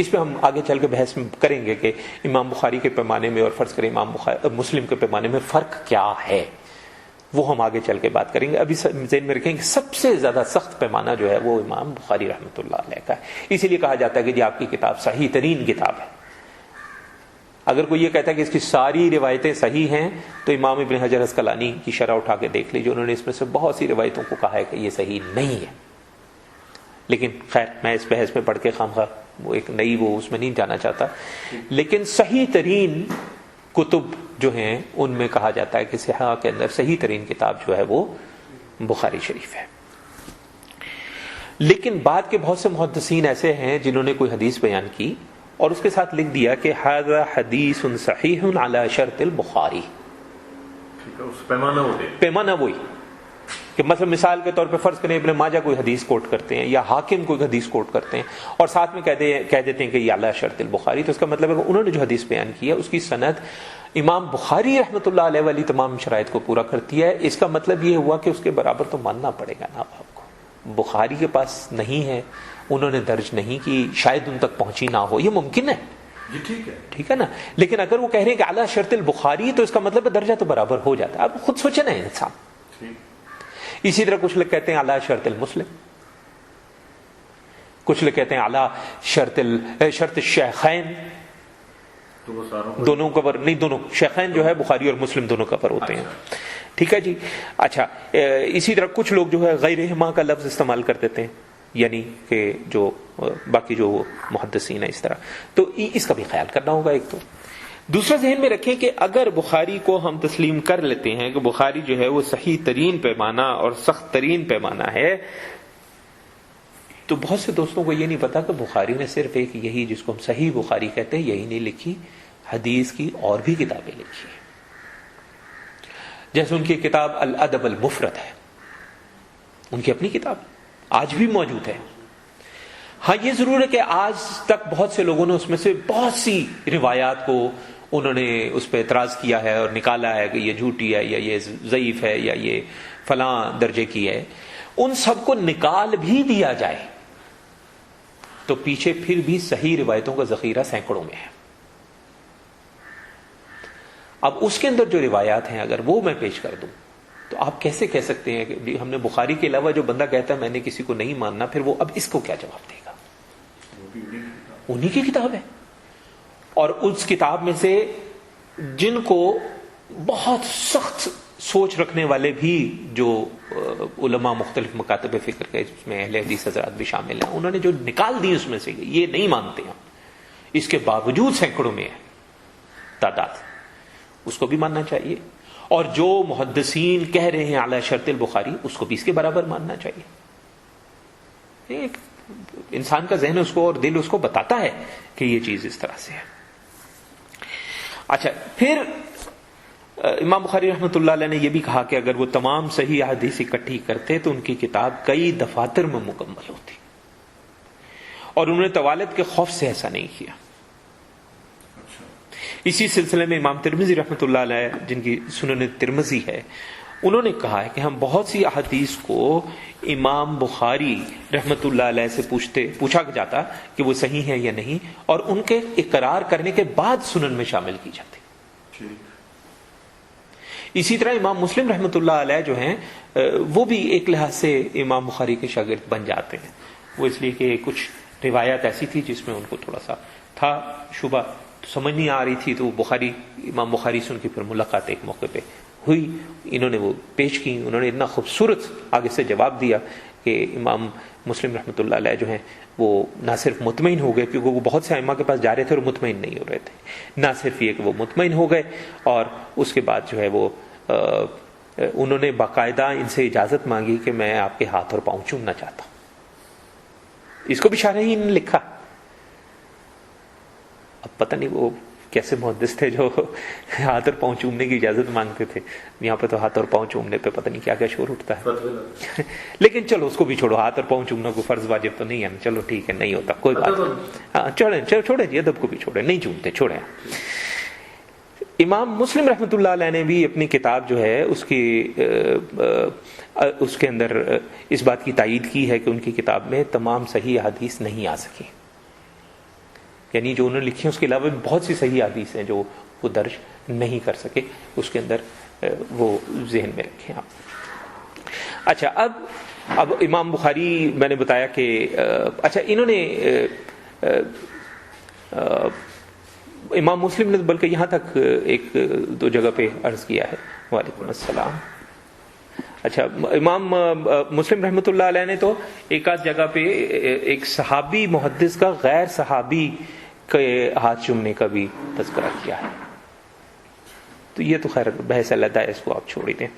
[SPEAKER 1] اس پہ ہم آگے چل کے بحث کریں گے کہ امام بخاری کے پیمانے میں اور فرض کریں امام مسلم کے پیمانے میں فرق کیا ہے، وہ ہم آگے چل کے بات کریں گے. ابھی ذہن میں رکھیں کہ سب سے زیادہ سخت پیمانہ جو ہے وہ امام بخاری رحمۃ اللہ علیہ کا ہے. اسی لیے کہا جاتا ہے کہ جی آپ کی کتاب صحیح ترین کتاب ہے. اگر کوئی یہ کہتا ہے کہ اس کی ساری روایتیں صحیح ہیں تو امام ابن حجر عسقلانی کی شرح اٹھا کے دیکھ لیجیے، انہوں نے اس میں سے بہت سی روایتوں کو کہا ہے کہ یہ صحیح نہیں ہے. لیکن خیر میں اس بحث میں پڑھ کے خامخواہ وہ ایک نئی وہ اس میں نہیں جانا چاہتا. لیکن صحیح ترین کتب جو ہیں ان میں کہا جاتا ہے کہ صحیح کے اندر صحیح ترین کتاب جو ہے وہ بخاری شریف ہے. لیکن بعد کے بہت سے محدثین ایسے ہیں جنہوں نے کوئی حدیث بیان کی اور اس کے ساتھ لکھ دیا کہ ھذا حدیث صحیح علی شرط البخاری. پیمانہ وہی کہ مثلا مثال کے طور پہ فرض کریں ابن ماجہ کوئی حدیث کوٹ کرتے ہیں یا حاکم کوئی حدیث کوٹ کرتے ہیں اور ساتھ میں کہہ دیتے ہیں کہ یہ علی شرط البخاری، تو اس کا مطلب ہے کہ انہوں نے جو حدیث بیان کی ہے اس کی سند امام بخاری رحمۃ اللہ علیہ والی تمام شرائط کو پورا کرتی ہے. اس کا مطلب یہ ہوا کہ اس کے برابر تو ماننا پڑے گا نا آپ کو. بخاری کے پاس نہیں ہے، انہوں نے درج نہیں کی، شاید ان تک پہنچی نہ ہو، یہ ممکن ہے. ٹھیک ہے نا. لیکن اگر وہ کہہ رہے ہیں کہ اعلیٰ شرط البخاری تو اس کا مطلب درجہ تو برابر ہو جاتا ہے. آپ خود سوچیں نا انسان. اسی طرح کچھ لوگ کہتے ہیں اعلیٰ شرط المسلم، کچھ لوگ کہتے ہیں اعلیٰ شرط الشیخین. دونوں کور نہیں، دونوں شیخین جو ہے بخاری اور مسلم دونوں کور ہوتے ہیں. ٹھیک ہے جی. اچھا اسی طرح کچھ لوگ جو ہے غیرہما کا لفظ استعمال کر دیتے ہیں، یعنی کہ جو باقی جو محدثین ہیں اس طرح. تو اس کا بھی خیال کرنا ہوگا. ایک تو دوسرا ذہن میں رکھیں کہ اگر بخاری کو ہم تسلیم کر لیتے ہیں کہ بخاری جو ہے وہ صحیح ترین پیمانہ اور سخت ترین پیمانہ ہے، تو بہت سے دوستوں کو یہ نہیں پتا کہ بخاری نے صرف ایک یہی جس کو ہم صحیح بخاری کہتے ہیں یہی نہیں لکھی، حدیث کی اور بھی کتابیں لکھی ہیں. جیسے ان کی کتاب الادب المفرد ہے، ان کی اپنی کتاب آج بھی موجود ہے. ہاں یہ ضرور ہے کہ آج تک بہت سے لوگوں نے اس میں سے بہت سی روایات کو انہوں نے اس پہ اعتراض کیا ہے اور نکالا ہے کہ یہ جھوٹی ہے یا یہ ضعیف ہے یا یہ فلاں درجے کی ہے. ان سب کو نکال بھی دیا جائے تو پیچھے پھر بھی صحیح روایتوں کا ذخیرہ سینکڑوں میں ہے. اب اس کے اندر جو روایات ہیں اگر وہ میں پیش کر دوں تو آپ کیسے کہہ سکتے ہیں کہ ہم نے بخاری کے علاوہ جو بندہ کہتا ہے میں نے کسی کو نہیں ماننا، پھر وہ اب اس کو کیا جواب دے گا؟ انہی کی کتاب ہے. اور اس کتاب میں سے جن کو بہت سخت سوچ رکھنے والے بھی جو علماء مختلف مکاتب فکر کے جس میں اہل حدیث حضرات بھی شامل ہیں، انہوں نے جو نکال دی اس میں سے یہ نہیں مانتے ہیں، اس کے باوجود سینکڑوں میں ہے تعداد، اس کو بھی ماننا چاہیے. اور جو محدثین کہہ رہے ہیں اعلی شرط البخاری اس کو بھی اس کے برابر ماننا چاہیے. ایک انسان کا ذہن اس کو اور دل اس کو بتاتا ہے کہ یہ چیز اس طرح سے ہے. اچھا پھر امام بخاری رحمۃ اللہ علیہ نے یہ بھی کہا کہ اگر وہ تمام صحیح احادیث اکٹھی کرتے تو ان کی کتاب کئی دفاتر میں مکمل ہوتی، اور انہوں نے طوالت کے خوف سے ایسا نہیں کیا. اسی سلسلے میں امام ترمذی رحمۃ اللہ علیہ جن کی سنن ترمذی ہے، انہوں نے کہا ہے کہ ہم بہت سی احادیث کو امام بخاری رحمۃ اللہ علیہ سے پوچھا جاتا کہ وہ صحیح ہیں یا نہیں، اور ان کے اقرار کرنے کے بعد سنن میں شامل کی جاتی. اسی طرح امام مسلم رحمۃ اللہ علیہ جو ہیں وہ بھی ایک لحاظ سے امام بخاری کے شاگرد بن جاتے ہیں. وہ اس لیے کہ کچھ روایات ایسی تھی جس میں ان کو تھوڑا سا تھا شبہ تو سمجھ نہیں آ رہی تھی، تو امام بخاری سے ان کی پھر ملاقات ایک موقع پہ ہوئی، انہوں نے وہ پیش کی، انہوں نے اتنا خوبصورت آگے سے جواب دیا کہ امام مسلم رحمۃ اللہ علیہ جو ہیں وہ نہ صرف مطمئن ہو گئے، کیونکہ وہ بہت سے ائمہ کے پاس جا رہے تھے اور مطمئن نہیں ہو رہے تھے، نہ صرف یہ کہ وہ مطمئن ہو گئے، اور اس کے بعد جو ہے وہ انہوں نے باقاعدہ ان سے اجازت مانگی کہ میں آپ کے ہاتھ اور پاؤں چومنا چاہتا ہوں۔ اس کو بھی شارحین نے لکھا۔ اب پتہ نہیں وہ کیسے محدث تھے جو ہاتھ اور پاؤں چومنے کی اجازت مانگتے تھے، یہاں پہ تو ہاتھ اور پاؤں چومنے پہ پتہ نہیں کیا کیا شور اٹھتا ہے۔ لیکن چلو اس کو بھی چھوڑو، ہاتھ اور پاؤں چومنا کوئی فرض واجب تو نہیں ہے، چلو ٹھیک ہے، نہیں ہوتا، کوئی بات نہیں، ہاں چھوڑیں جی، ادب کو بھی چھوڑیں، نہیں چومتے، چھوڑیں۔ امام مسلم رحمۃ اللہ علیہ نے بھی اپنی کتاب جو ہے اس کے اندر اس بات کی تائید کی ہے کہ ان کی کتاب میں تمام صحیح احادیث نہیں آ سکی، یعنی جو انہوں نے لکھی ہیں اس کے علاوہ بہت سی صحیح احادیث ہیں جو وہ درج نہیں کر سکے، اس کے اندر وہ ذہن میں رکھیں آپ۔ اچھا، اب امام بخاری میں نے بتایا کہ اچھا انہوں نے امام مسلم نے بلکہ یہاں تک ایک دو جگہ پہ عرض کیا ہے، وعلیکم السلام۔ اچھا، امام مسلم رحمۃ اللہ علیہ نے تو ایک آدھ جگہ پہ ایک صحابی محدث کا غیر صحابی کے ہاتھ چومنے کا بھی تذکرہ کیا ہے، تو یہ تو خیر بحث علیحدہ ہے، اس کو آپ چھوڑ ہی دیں۔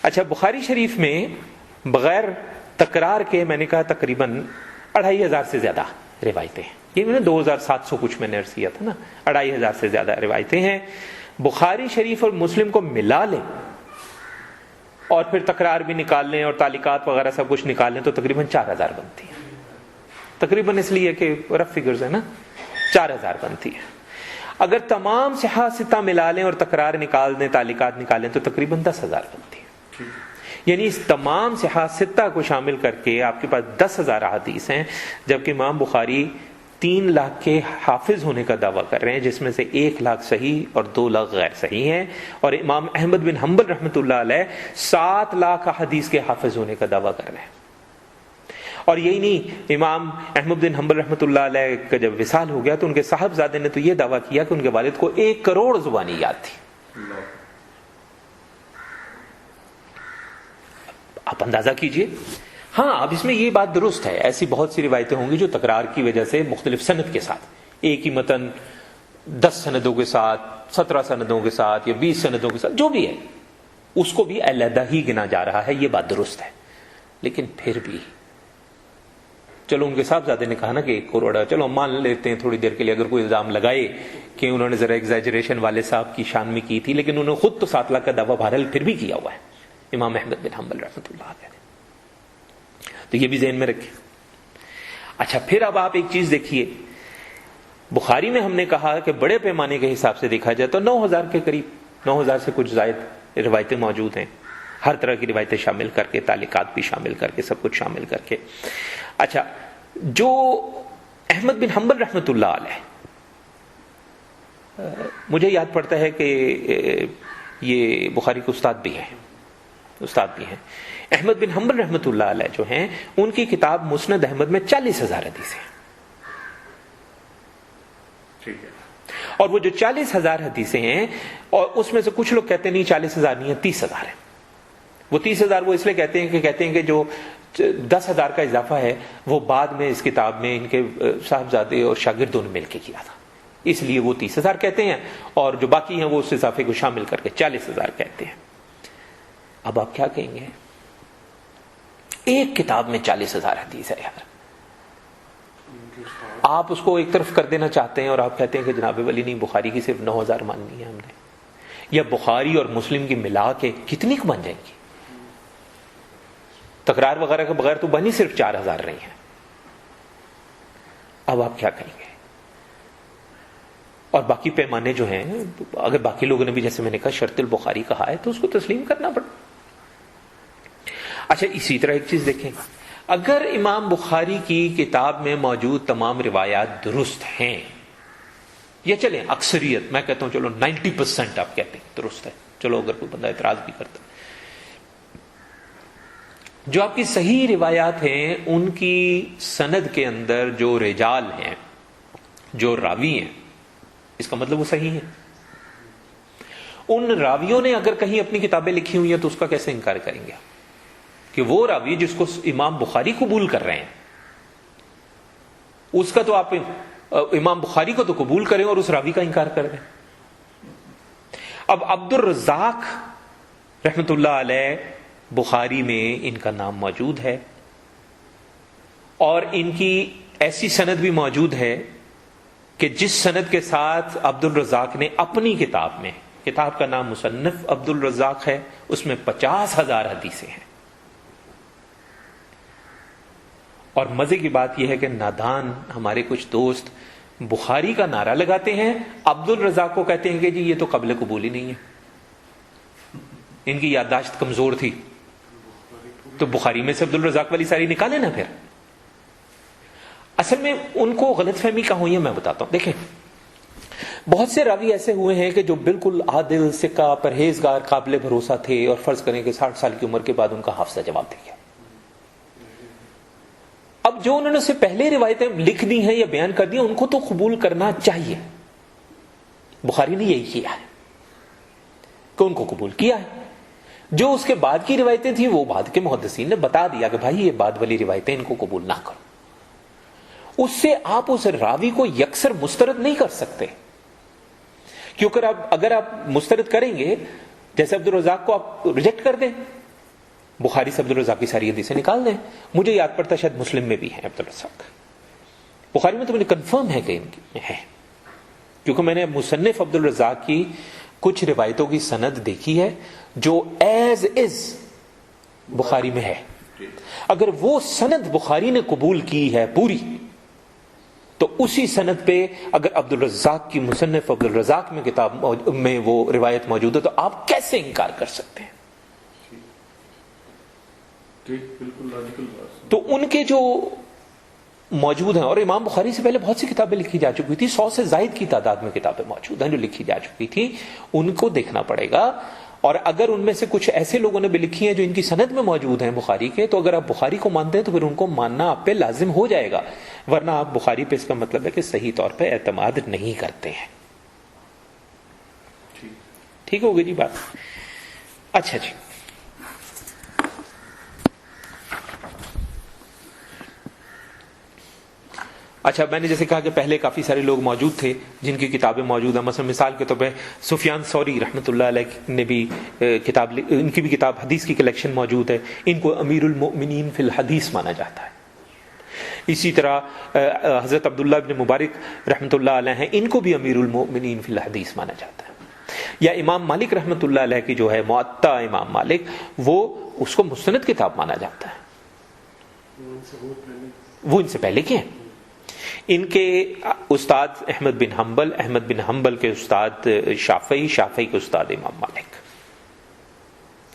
[SPEAKER 1] اچھا، بخاری شریف میں بغیر تکرار کے میں نے کہا تقریباً 2500 سے زیادہ روایتیں ہیں، یہ 2700 کچھ میں نے عرض کیا تھا نا، 2500 سے زیادہ روایتیں ہیں۔ بخاری شریف اور مسلم کو ملا لیں اور پھر تکرار بھی نکال لیں اور تعلیقات وغیرہ سب کچھ نکال لیں تو تقریباً 4000 بنتی ہے، تقریباً اس لیے کہ رف فگرز ہے نا، 4000 بنتی ہے۔ اگر تمام صحاح ستہ ملا لیں اور تکرار نکال دیں، تعلیقات نکال لیں تو تقریباً 10,000 بنتی ہے، یعنی اس تمام صحاح ستہ کو شامل کر کے آپ کے پاس 10,000 احادیث ہیں، جبکہ امام بخاری 3 لاکھ کے حافظ ہونے کا دعویٰ کر رہے ہیں، جس میں سے 1 لاکھ صحیح اور 2 لاکھ غیر صحیح ہیں، اور امام احمد بن حنبل رحمۃ اللہ علیہ 7 لاکھ احادیث کے حافظ ہونے کا دعویٰ کر رہے ہیں۔ اور یہی نہیں، امام احمد بن حنبل رحمۃ اللہ علیہ کا جب وصال ہو گیا تو ان کے صاحبزادے نے تو یہ دعویٰ کیا کہ ان کے والد کو 1 کروڑ زبانی یاد تھی۔ آپ اندازہ کیجئے۔ ہاں، اب اس میں یہ بات درست ہے، ایسی بہت سی روایتیں ہوں گی جو تکرار کی وجہ سے مختلف سند کے ساتھ، ایک ہی متن 10 سندوں کے ساتھ، 17 سندوں کے ساتھ یا 20 سندوں کے ساتھ، جو بھی ہے اس کو بھی علیحدہ ہی گنا جا رہا ہے، یہ بات درست ہے۔ لیکن پھر بھی چلو ان کے صاحبزادے نے کہا نا کہ 1 کروڑ، چلو ہم مان لیتے ہیں تھوڑی دیر کے لیے، اگر کوئی الزام لگائے کہ انہوں نے ذرا ایگزیجریشن والے صاحب کی شان میں کی تھی، لیکن انہوں نے خود تو 7 لاکھ کا دعویٰ بہرحال پھر بھی کیا ہوا ہے امام احمد بن حنبل رحمۃ اللہ علیہ نے، تو یہ بھی ذہن میں رکھیں۔ اچھا، پھر اب آپ ایک چیز دیکھیے، بخاری میں ہم نے کہا کہ بڑے پیمانے کے حساب سے دیکھا جائے تو 9000 کے قریب، 9000 سے کچھ زائد روایتیں موجود ہیں، ہر طرح کی روایتیں شامل کر کے، تعلیقات بھی شامل کر کے، سب کچھ شامل کر کے۔ اچھا، جو احمد بن حنبل رحمۃ اللہ علیہ، مجھے یاد پڑتا ہے کہ یہ بخاری کے استاد بھی ہیں، احمد بن حنبل رحمۃ اللہ علیہ جو ہیں، ان کی کتاب مسند احمد میں 40,000 حدیثیں ہیں، اور وہ جو 40,000 حدیثیں ہیں، اور اس میں سے کچھ لوگ کہتے ہیں نہیں 40,000 نہیں ہے، 30,000 ہے۔ وہ 30,000 وہ اس لیے کہتے ہیں کہ جو 10,000 کا اضافہ ہے وہ بعد میں اس کتاب میں ان کے صاحبزادے اور شاگردوں نے مل کے کیا تھا، اس لیے وہ 30,000 کہتے ہیں، اور جو باقی ہیں وہ اس اضافے کو شامل کر کے 40,000 کہتے ہیں۔ اب آپ کیا کہیں گے، ایک کتاب میں 40,000 حدیث ہے یار، آپ اس کو ایک طرف کر دینا چاہتے ہیں اور آپ کہتے ہیں کہ جناب ولی نہیں، بخاری کی صرف 9,000 ماننی ہے ہم نے، یا بخاری اور مسلم کی ملا کے کتنی کو بن جائیں گی؟ تکرار وغیرہ کے بغیر تو بنی صرف 4,000 رہی ہیں۔ اب آپ کیا کہیں گے؟ اور باقی پیمانے جو ہیں، اگر باقی لوگوں نے بھی جیسے میں نے کہا شرط البخاری کہا ہے تو اس کو تسلیم کرنا پڑا۔ اچھا، اسی طرح ایک چیز دیکھیں، اگر امام بخاری کی کتاب میں موجود تمام روایات درست ہیں، یا چلیں اکثریت، میں کہتا ہوں چلو 90% آپ کہتے ہیں درست ہے، چلو اگر کوئی بندہ اعتراض بھی کرتا، جو آپ کی صحیح روایات ہیں ان کی سند کے اندر جو رجال ہیں، جو راوی ہیں، اس کا مطلب وہ صحیح ہے. ان راویوں نے اگر کہیں اپنی کتابیں لکھی ہوئی ہیں تو اس کا کیسے انکار کریں گے کہ وہ راوی جس کو امام بخاری قبول کر رہے ہیں اس کا تو آپ امام بخاری کو تو قبول کریں اور اس راوی کا انکار کر دیں. اب عبد الرزاق رحمت اللہ علیہ بخاری میں ان کا نام موجود ہے اور ان کی ایسی سند بھی موجود ہے کہ جس سند کے ساتھ عبد الرزاق نے اپنی کتاب میں، کتاب کا نام مصنف عبد الرزاق ہے، اس میں 50,000 حدیثیں ہیں. اور مزے کی بات یہ ہے کہ نادان ہمارے کچھ دوست بخاری کا نعرہ لگاتے ہیں، عبد الرزاق کو کہتے ہیں کہ جی یہ تو قابل قبول ہی نہیں ہے، ان کی یادداشت کمزور تھی. تو بخاری میں سے عبد الرزاق والی ساری نکالے نا. پھر اصل میں ان کو غلط فہمی کہاں ہوئی ہے میں بتاتا ہوں. دیکھیں بہت سے راوی ایسے ہوئے ہیں کہ جو بالکل عادل، ثقہ، پرہیزگار، قابل بھروسہ تھے اور فرض کریں کہ 60 سال کی عمر کے بعد ان کا حافظہ جواب دے گیا. اب جو انہوں نے سے پہلے روایتیں لکھ دی ہیں یا بیان کر دی ہیں ان کو تو قبول کرنا چاہیے. بخاری نے یہی کیا ہے کہ ان کو قبول کیا ہے. جو اس کے بعد کی روایتیں تھیں وہ بعد کے محدثین نے بتا دیا کہ بھائی یہ بعد والی روایتیں ان کو قبول نہ کرو. اس سے آپ اس راوی کو یکسر مسترد نہیں کر سکتے، کیونکہ اگر آپ مسترد کریں گے جیسے عبد الرزاق کو آپ ریجیکٹ کر دیں، بخاری سے عبد الرزاق کی ساری حدیثیں نکال دیں. مجھے یاد پڑتا شاید مسلم میں بھی ہے عبد الرزاق، بخاری میں تو مجھے کنفرم ہے کہ ان کی ہے، کیونکہ میں نے مصنف عبد الرزاق کی کچھ روایتوں کی سند دیکھی ہے جو ایز از بخاری میں ہے. اگر وہ سند بخاری نے قبول کی ہے پوری تو اسی سند پہ اگر عبد الرزاق کی مصنف عبد الرزاق میں کتاب میں وہ روایت موجود ہے تو آپ کیسے انکار کر سکتے ہیں؟ تو ان کے جو موجود ہیں، اور امام بخاری سے پہلے بہت سی کتابیں لکھی جا چکی تھی، 100 سے زائد کی تعداد میں کتابیں موجود ہیں جو لکھی جا چکی تھی، ان کو دیکھنا پڑے گا. اور اگر ان میں سے کچھ ایسے لوگوں نے بھی لکھی ہیں جو ان کی سند میں موجود ہیں بخاری کے، تو اگر آپ بخاری کو مانتے ہیں تو پھر ان کو ماننا آپ پہ لازم ہو جائے گا، ورنہ آپ بخاری پہ اس کا مطلب ہے کہ صحیح طور پہ اعتماد نہیں کرتے ہیں. ٹھیک ہوگی جی بات؟ اچھا جی، اچھا میں نے جیسے کہا کہ پہلے کافی سارے لوگ موجود تھے جن کی کتابیں موجود ہیں. مثلا مثال کے طور پہ سفیان ثوری رحمۃ اللہ علیہ نے بھی کتاب، ان کی بھی کتاب حدیث کی کلیکشن موجود ہے. ان کو امیر المؤمنین فی الحدیث مانا جاتا ہے. اسی طرح حضرت عبداللہ ابن مبارک رحمۃ اللہ علیہ ہیں، ان کو بھی امیر المؤمنین فی الحدیث مانا جاتا ہے. یا امام مالک رحمۃ اللہ علیہ کی جو ہے معطا امام مالک، وہ اس کو مستند کتاب مانا جاتا ہے. وہ ان سے پہلے کے ہیں. ان کے استاد احمد بن حنبل، احمد بن حنبل کے استاد شافعی، شافعی کے استاد امام مالک،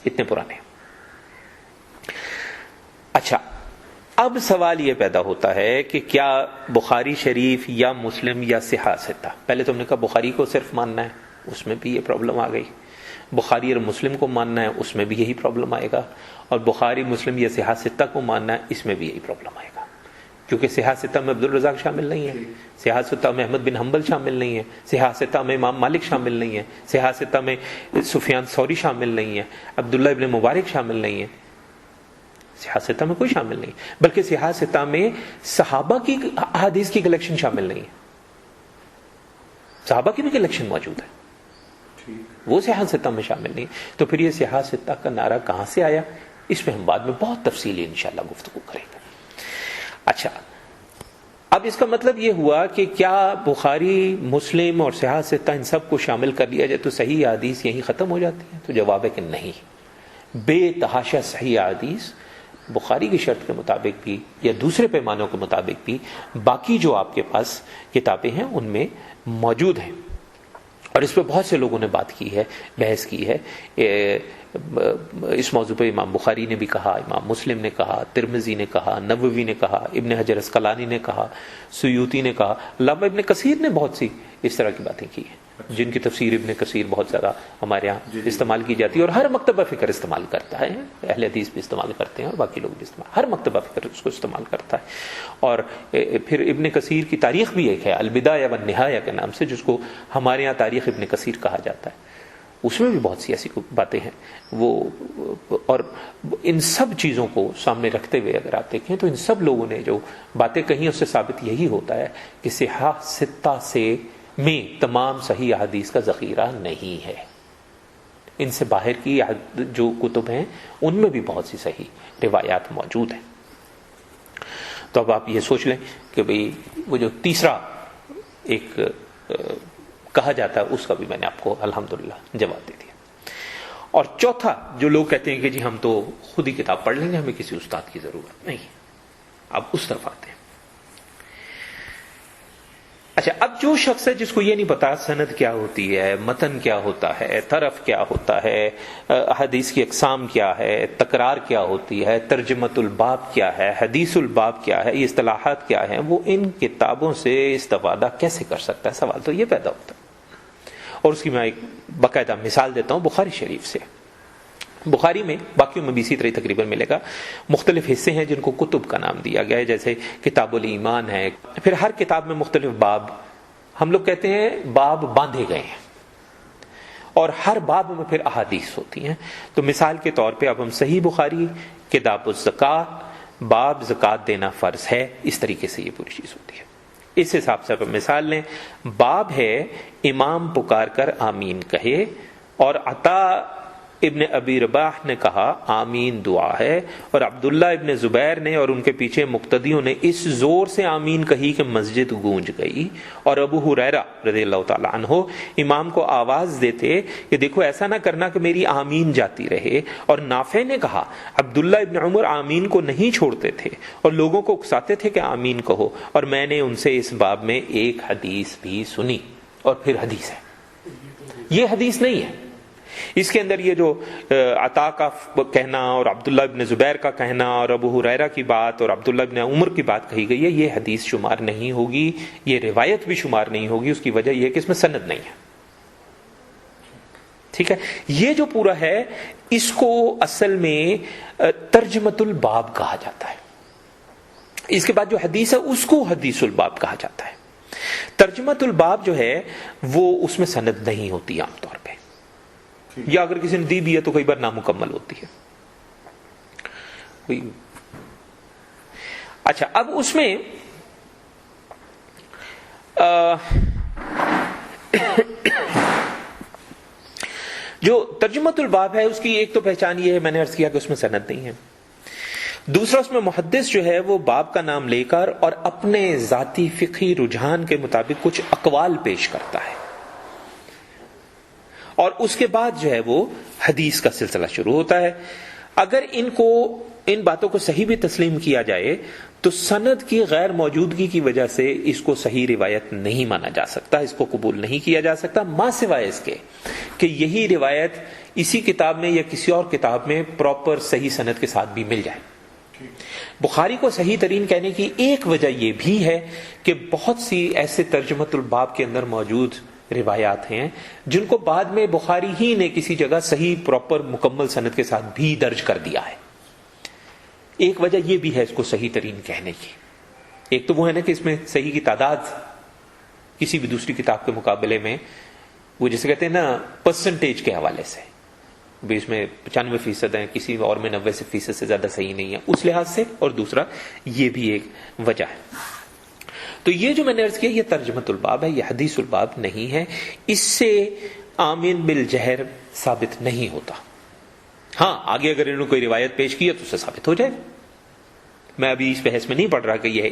[SPEAKER 1] اتنے پرانے. اچھا اب سوال یہ پیدا ہوتا ہے کہ کیا بخاری شریف یا مسلم یا صحاح ستہ، پہلے تو ہم نے کہا بخاری کو صرف ماننا ہے، اس میں بھی یہ پرابلم آ گئی. بخاری اور مسلم کو ماننا ہے، اس میں بھی یہی پرابلم آئے گا. اور بخاری، مسلم یا صحاح ستہ کو ماننا ہے، اس میں بھی یہی پرابلم آئے گا، کیونکہ صحاح ستہ میں عبد الرزاق شامل نہیں ہے، صحاح ستہ میں احمد بن حنبل شامل نہیں ہے، صحاح ستہ میں امام مالک شامل نہیں ہے، صحاح ستہ میں سفیان ثوری شامل نہیں ہے، عبداللہ ابن مبارک شامل نہیں ہے، صحاح ستہ میں کوئی شامل نہیں. بلکہ صحاح ستہ میں صحابہ کی احادیث کی کلیکشن شامل نہیں ہے، صحابہ کی بھی کلیکشن موجود ہے، وہ صحاح ستہ میں شامل نہیں. تو پھر یہ صحاح ستہ کا نعرہ کہاں سے آیا؟ اس میں ہم بعد میں بہت تفصیلی انشاءاللہ گفتگو کریں گے. اچھا اب اس کا مطلب یہ ہوا کہ کیا بخاری، مسلم اور صحاح ستہ ان سب کو شامل کر لیا جائے تو صحیح حدیث یہیں ختم ہو جاتی ہے؟ تو جواب ہے کہ نہیں. بے تحاشا صحیح حدیث بخاری کی شرط کے مطابق بھی یا دوسرے پیمانوں کے مطابق بھی باقی جو آپ کے پاس کتابیں ہیں ان میں موجود ہیں. اور اس پہ بہت سے لوگوں نے بات کی ہے، بحث کی ہے. اس موضوع پہ امام بخاری نے بھی کہا، امام مسلم نے کہا، ترمذی نے کہا، نووی نے کہا، ابن حجر اسقلانی نے کہا، سیوطی نے کہا، علامہ ابن کثیر نے بہت سی اس طرح کی باتیں کی ہیں. جن کی تفسیر ابن کثیر بہت زیادہ ہمارے یہاں استعمال کی جاتی ہے، اور ہر مکتبہ فکر استعمال کرتا ہے، اہل حدیث بھی استعمال کرتے ہیں اور باقی لوگ بھی استعمال، ہر مکتبہ فکر اس کو استعمال کرتا ہے۔ اور پھر ابن کثیر کی تاریخ بھی ایک ہے البدایہ والنہایہ کے نام سے، جس کو ہمارے یہاں تاریخ ابن کثیر کہا جاتا ہے، اس میں بھی بہت سی ایسی باتیں ہیں وہ، اور ان سب چیزوں کو سامنے رکھتے ہوئے اگر آپ دیکھیں تو ان سب لوگوں نے جو باتیں کہیں اس سے ثابت یہی ہوتا ہے کہ صحاح ستہ سے میں تمام صحیح احادیث کا ذخیرہ نہیں ہے، ان سے باہر کی جو کتب ہیں ان میں بھی بہت سی صحیح روایات موجود ہیں۔ تو اب آپ یہ سوچ لیں کہ بھئی وہ جو تیسرا ایک کہا جاتا ہے اس کا بھی میں نے آپ کو الحمدللہ جواب دے دیا۔ اور چوتھا جو لوگ کہتے ہیں کہ جی ہم تو خود ہی کتاب پڑھ لیں گے، ہمیں کسی استاد کی ضرورت نہیں، اب اس طرف آتے ہیں۔ اچھا، اب جو شخص ہے جس کو یہ نہیں پتا سند کیا ہوتی ہے، متن کیا ہوتا ہے، طرف کیا ہوتا ہے، حدیث کی اقسام کیا ہے، تکرار کیا ہوتی ہے، ترجمۃ الباب کیا ہے، حدیث الباب کیا ہے، یہ اصطلاحات کیا ہیں، وہ ان کتابوں سے استفادہ کیسے کر سکتا ہے؟ سوال تو یہ پیدا ہوتا ہے، اور اس کی میں ایک باقاعدہ مثال دیتا ہوں بخاری شریف سے۔ بخاری میں، باقیوں میں بھی اسی طرح تقریباً ملے گا، مختلف حصے ہیں جن کو کتب کا نام دیا گیا ہے، جیسے کتاب الایمان ہے، پھر ہر کتاب میں مختلف باب، ہم لوگ کہتے ہیں باب باندھے گئے ہیں، اور ہر باب میں پھر احادیث ہوتی ہیں۔ تو مثال کے طور پہ اب ہم صحیح بخاری کتاب الزکوٰۃ، باب زکوٰۃ دینا فرض ہے، اس طریقے سے یہ پوری چیز ہوتی ہے۔ اس حساب سے اب مثال لیں، باب ہے امام پکار کر آمین کہے، اور عطا ابن ابی رباح نے کہا آمین دعا ہے، اور عبداللہ ابن زبیر نے اور ان کے پیچھے مقتدیوں نے اس زور سے آمین کہی کہ مسجد گونج گئی، اور ابو ہریرہ رضی اللہ تعالی عنہ امام کو آواز دیتے کہ دیکھو ایسا نہ کرنا کہ میری آمین جاتی رہے، اور نافع نے کہا عبداللہ ابن عمر آمین کو نہیں چھوڑتے تھے اور لوگوں کو اکساتے تھے کہ آمین کہو، اور میں نے ان سے اس باب میں ایک حدیث بھی سنی، اور پھر حدیث ہے، یہ حدیث نہیں ہے، اس کے اندر یہ جو عطا کا کہنا اور عبداللہ ابن زبیر کا کہنا اور ابو ہریرہ کی بات اور عبداللہ ابن عمر کی بات کہی گئی ہے، یہ حدیث شمار نہیں ہوگی، یہ روایت بھی شمار نہیں ہوگی۔ اس کی وجہ یہ ہے کہ اس میں سند نہیں ہے، ٹھیک ہے۔ یہ جو پورا ہے اس کو اصل میں ترجمۃ الباب کہا جاتا ہے، اس کے بعد جو حدیث ہے اس کو حدیث الباب کہا جاتا ہے۔ ترجمۃ الباب جو ہے وہ اس میں سند نہیں ہوتی عام طور پہ، یا اگر کسی نے دی بھی ہے تو کئی بار نامکمل ہوتی ہے۔ اچھا، اب اس میں جو ترجمۃ الباب ہے اس کی ایک تو پہچان یہ ہے، میں نے عرض کیا کہ اس میں سند نہیں ہے، دوسرا اس میں محدث جو ہے وہ باب کا نام لے کر اور اپنے ذاتی فقہی رجحان کے مطابق کچھ اقوال پیش کرتا ہے، اور اس کے بعد جو ہے وہ حدیث کا سلسلہ شروع ہوتا ہے۔ اگر ان باتوں کو صحیح بھی تسلیم کیا جائے تو سند کی غیر موجودگی کی وجہ سے اس کو صحیح روایت نہیں مانا جا سکتا، اس کو قبول نہیں کیا جا سکتا، ماں سوائے اس کے کہ یہی روایت اسی کتاب میں یا کسی اور کتاب میں پراپر صحیح سند کے ساتھ بھی مل جائے۔ بخاری کو صحیح ترین کہنے کی ایک وجہ یہ بھی ہے کہ بہت سی ایسے ترجمۃ الباب کے اندر موجود روایات ہیں جن کو بعد میں بخاری ہی نے کسی جگہ صحیح پراپر مکمل سند کے ساتھ بھی درج کر دیا ہے۔ ایک وجہ یہ بھی ہے اس کو صحیح ترین کہنے کی، ایک تو وہ ہے نا کہ اس میں صحیح کی تعداد کسی بھی دوسری کتاب کے مقابلے میں، وہ جسے کہتے ہیں نا پرسنٹیج کے حوالے سے، بھی اس میں 95% ہیں، کسی اور میں 90% سے زیادہ صحیح نہیں ہے، اس لحاظ سے، اور دوسرا یہ بھی ایک وجہ ہے۔ تو یہ جو میں نے عرض کیا یہ ترجمۃ الباب ہے، یہ حدیث الباب نہیں ہے، اس سے آمین بالجہر ثابت نہیں ہوتا۔ ہاں آگے اگر انہوں نے کوئی روایت پیش کی ہے تو اسے ثابت ہو جائے، میں ابھی اس بحث میں نہیں پڑھ رہا کہ یہ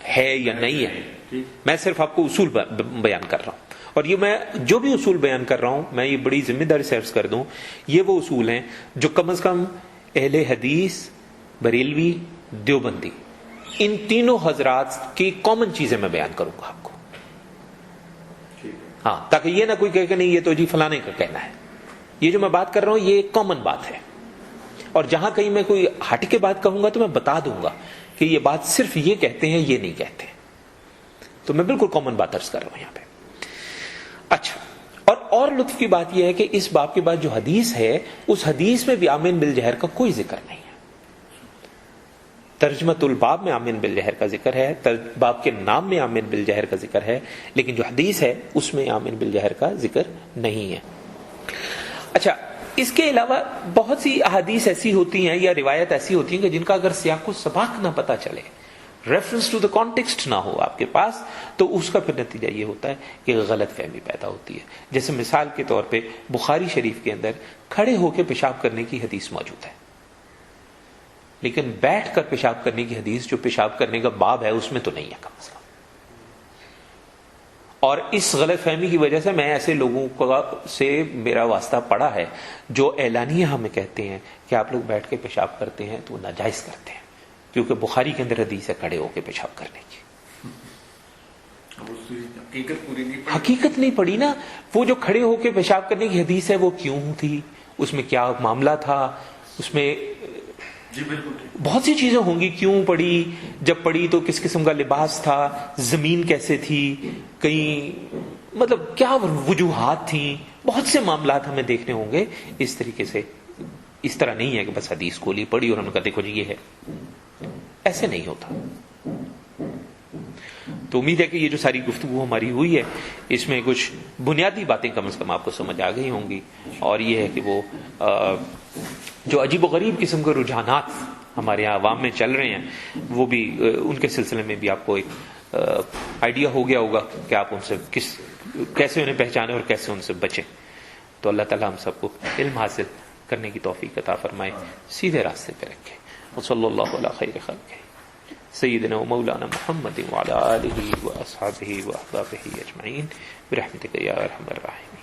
[SPEAKER 1] ہے یا نہیں ہے، میں صرف آپ کو اصول بیان کر رہا ہوں، اور یہ میں جو بھی اصول بیان کر رہا ہوں میں یہ بڑی ذمہ داری سے عرض کر دوں، یہ وہ اصول ہیں جو کم از کم اہل حدیث، بریلوی، دیوبندی، ان تینوں حضرات کی کامن چیزیں میں بیان کروں گا آپ کو، ہاں، تاکہ یہ نہ کوئی کہے کہ نہیں یہ تو جی فلانے کا کہنا ہے، یہ جو میں بات کر رہا ہوں یہ کامن بات ہے، اور جہاں کہیں میں کوئی ہٹ کے بات کہوں گا تو میں بتا دوں گا کہ یہ بات صرف یہ کہتے ہیں، یہ نہیں کہتے، تو میں بالکل کامن بات عرض کر رہا ہوں یہاں پہ۔ اچھا، اور لطف کی بات یہ ہے کہ اس باب کے بعد جو حدیث ہے اس حدیث میں بھی آمین بالجہر کا کوئی ذکر نہیں ہے. ترجمۃ الباب میں آمین بالجہر کا ذکر ہے، باب کے نام میں آمین بالجہر کا ذکر ہے، لیکن جو حدیث ہے اس میں آمین بالجہر کا ذکر نہیں ہے. اچھا، اس کے علاوہ بہت سی احادیث ایسی ہوتی ہیں یا روایت ایسی ہوتی ہیں کہ جن کا اگر سیاق و سباق نہ پتہ چلے، ریفرنس ٹو دا کانٹیکسٹ نہ ہو آپ کے پاس، تو اس کا پھر نتیجہ یہ ہوتا ہے کہ غلط فہمی پیدا ہوتی ہے. جیسے مثال کے طور پہ بخاری شریف کے اندر کھڑے ہو کے پیشاب کرنے کی حدیث موجود ہے، لیکن بیٹھ کر پیشاب کرنے کی حدیث جو پیشاب کرنے کا باب ہے اس میں تو نہیں ہے کم از کم. اور اس غلط فہمی کی وجہ سے میں ایسے لوگوں سے میرا واسطہ پڑا ہے جو اعلانیہ ہمیں کہتے ہیں کہ آپ لوگ بیٹھ کے پیشاب کرتے ہیں تو وہ ناجائز کرتے ہیں، کیونکہ بخاری کے اندر حدیث ہے کھڑے ہو کے پیشاب کرنے کی. حقیقت نہیں پڑی نا. وہ جو کھڑے ہو کے پیشاب کرنے کی حدیث ہے وہ کیوں تھی، اس میں کیا معاملہ تھا، اس میں بہت سی چیزیں ہوں گی. کیوں پڑی، جب پڑی تو کس قسم کا لباس تھا، زمین کیسے تھی، کہیں مطلب کیا وجوہات تھیں، بہت سے معاملات ہمیں دیکھنے ہوں گے. اس طریقے سے اس طرح نہیں ہے کہ بس حدیث کھولی پڑھی اور ہم نے کہا دیکھو جی یہ ہے، ایسے نہیں ہوتا. تو امید ہے کہ یہ جو ساری گفتگو ہماری ہوئی ہے اس میں کچھ بنیادی باتیں کم از کم آپ کو سمجھ آ گئی ہوں گی. اور یہ ہے کہ وہ جو عجیب و غریب قسم کے رجحانات ہمارے یہاں عوام میں چل رہے ہیں وہ بھی ان کے سلسلے میں بھی آپ کو ایک آئیڈیا ہو گیا ہوگا کہ آپ ان سے کیسے انہیں پہچانیں اور کیسے ان سے بچیں. تو اللہ تعالیٰ ہم سب کو علم حاصل کرنے کی توفیق عطا فرمائے، سیدھے راستے پہ رکھے. وصلی اللہ علی خیر خلقہ سیدنا و مولانا محمد وعلی آلہ و اصحابہ و احبابہ اجمعین برحمتک یا ارحم الراحمین.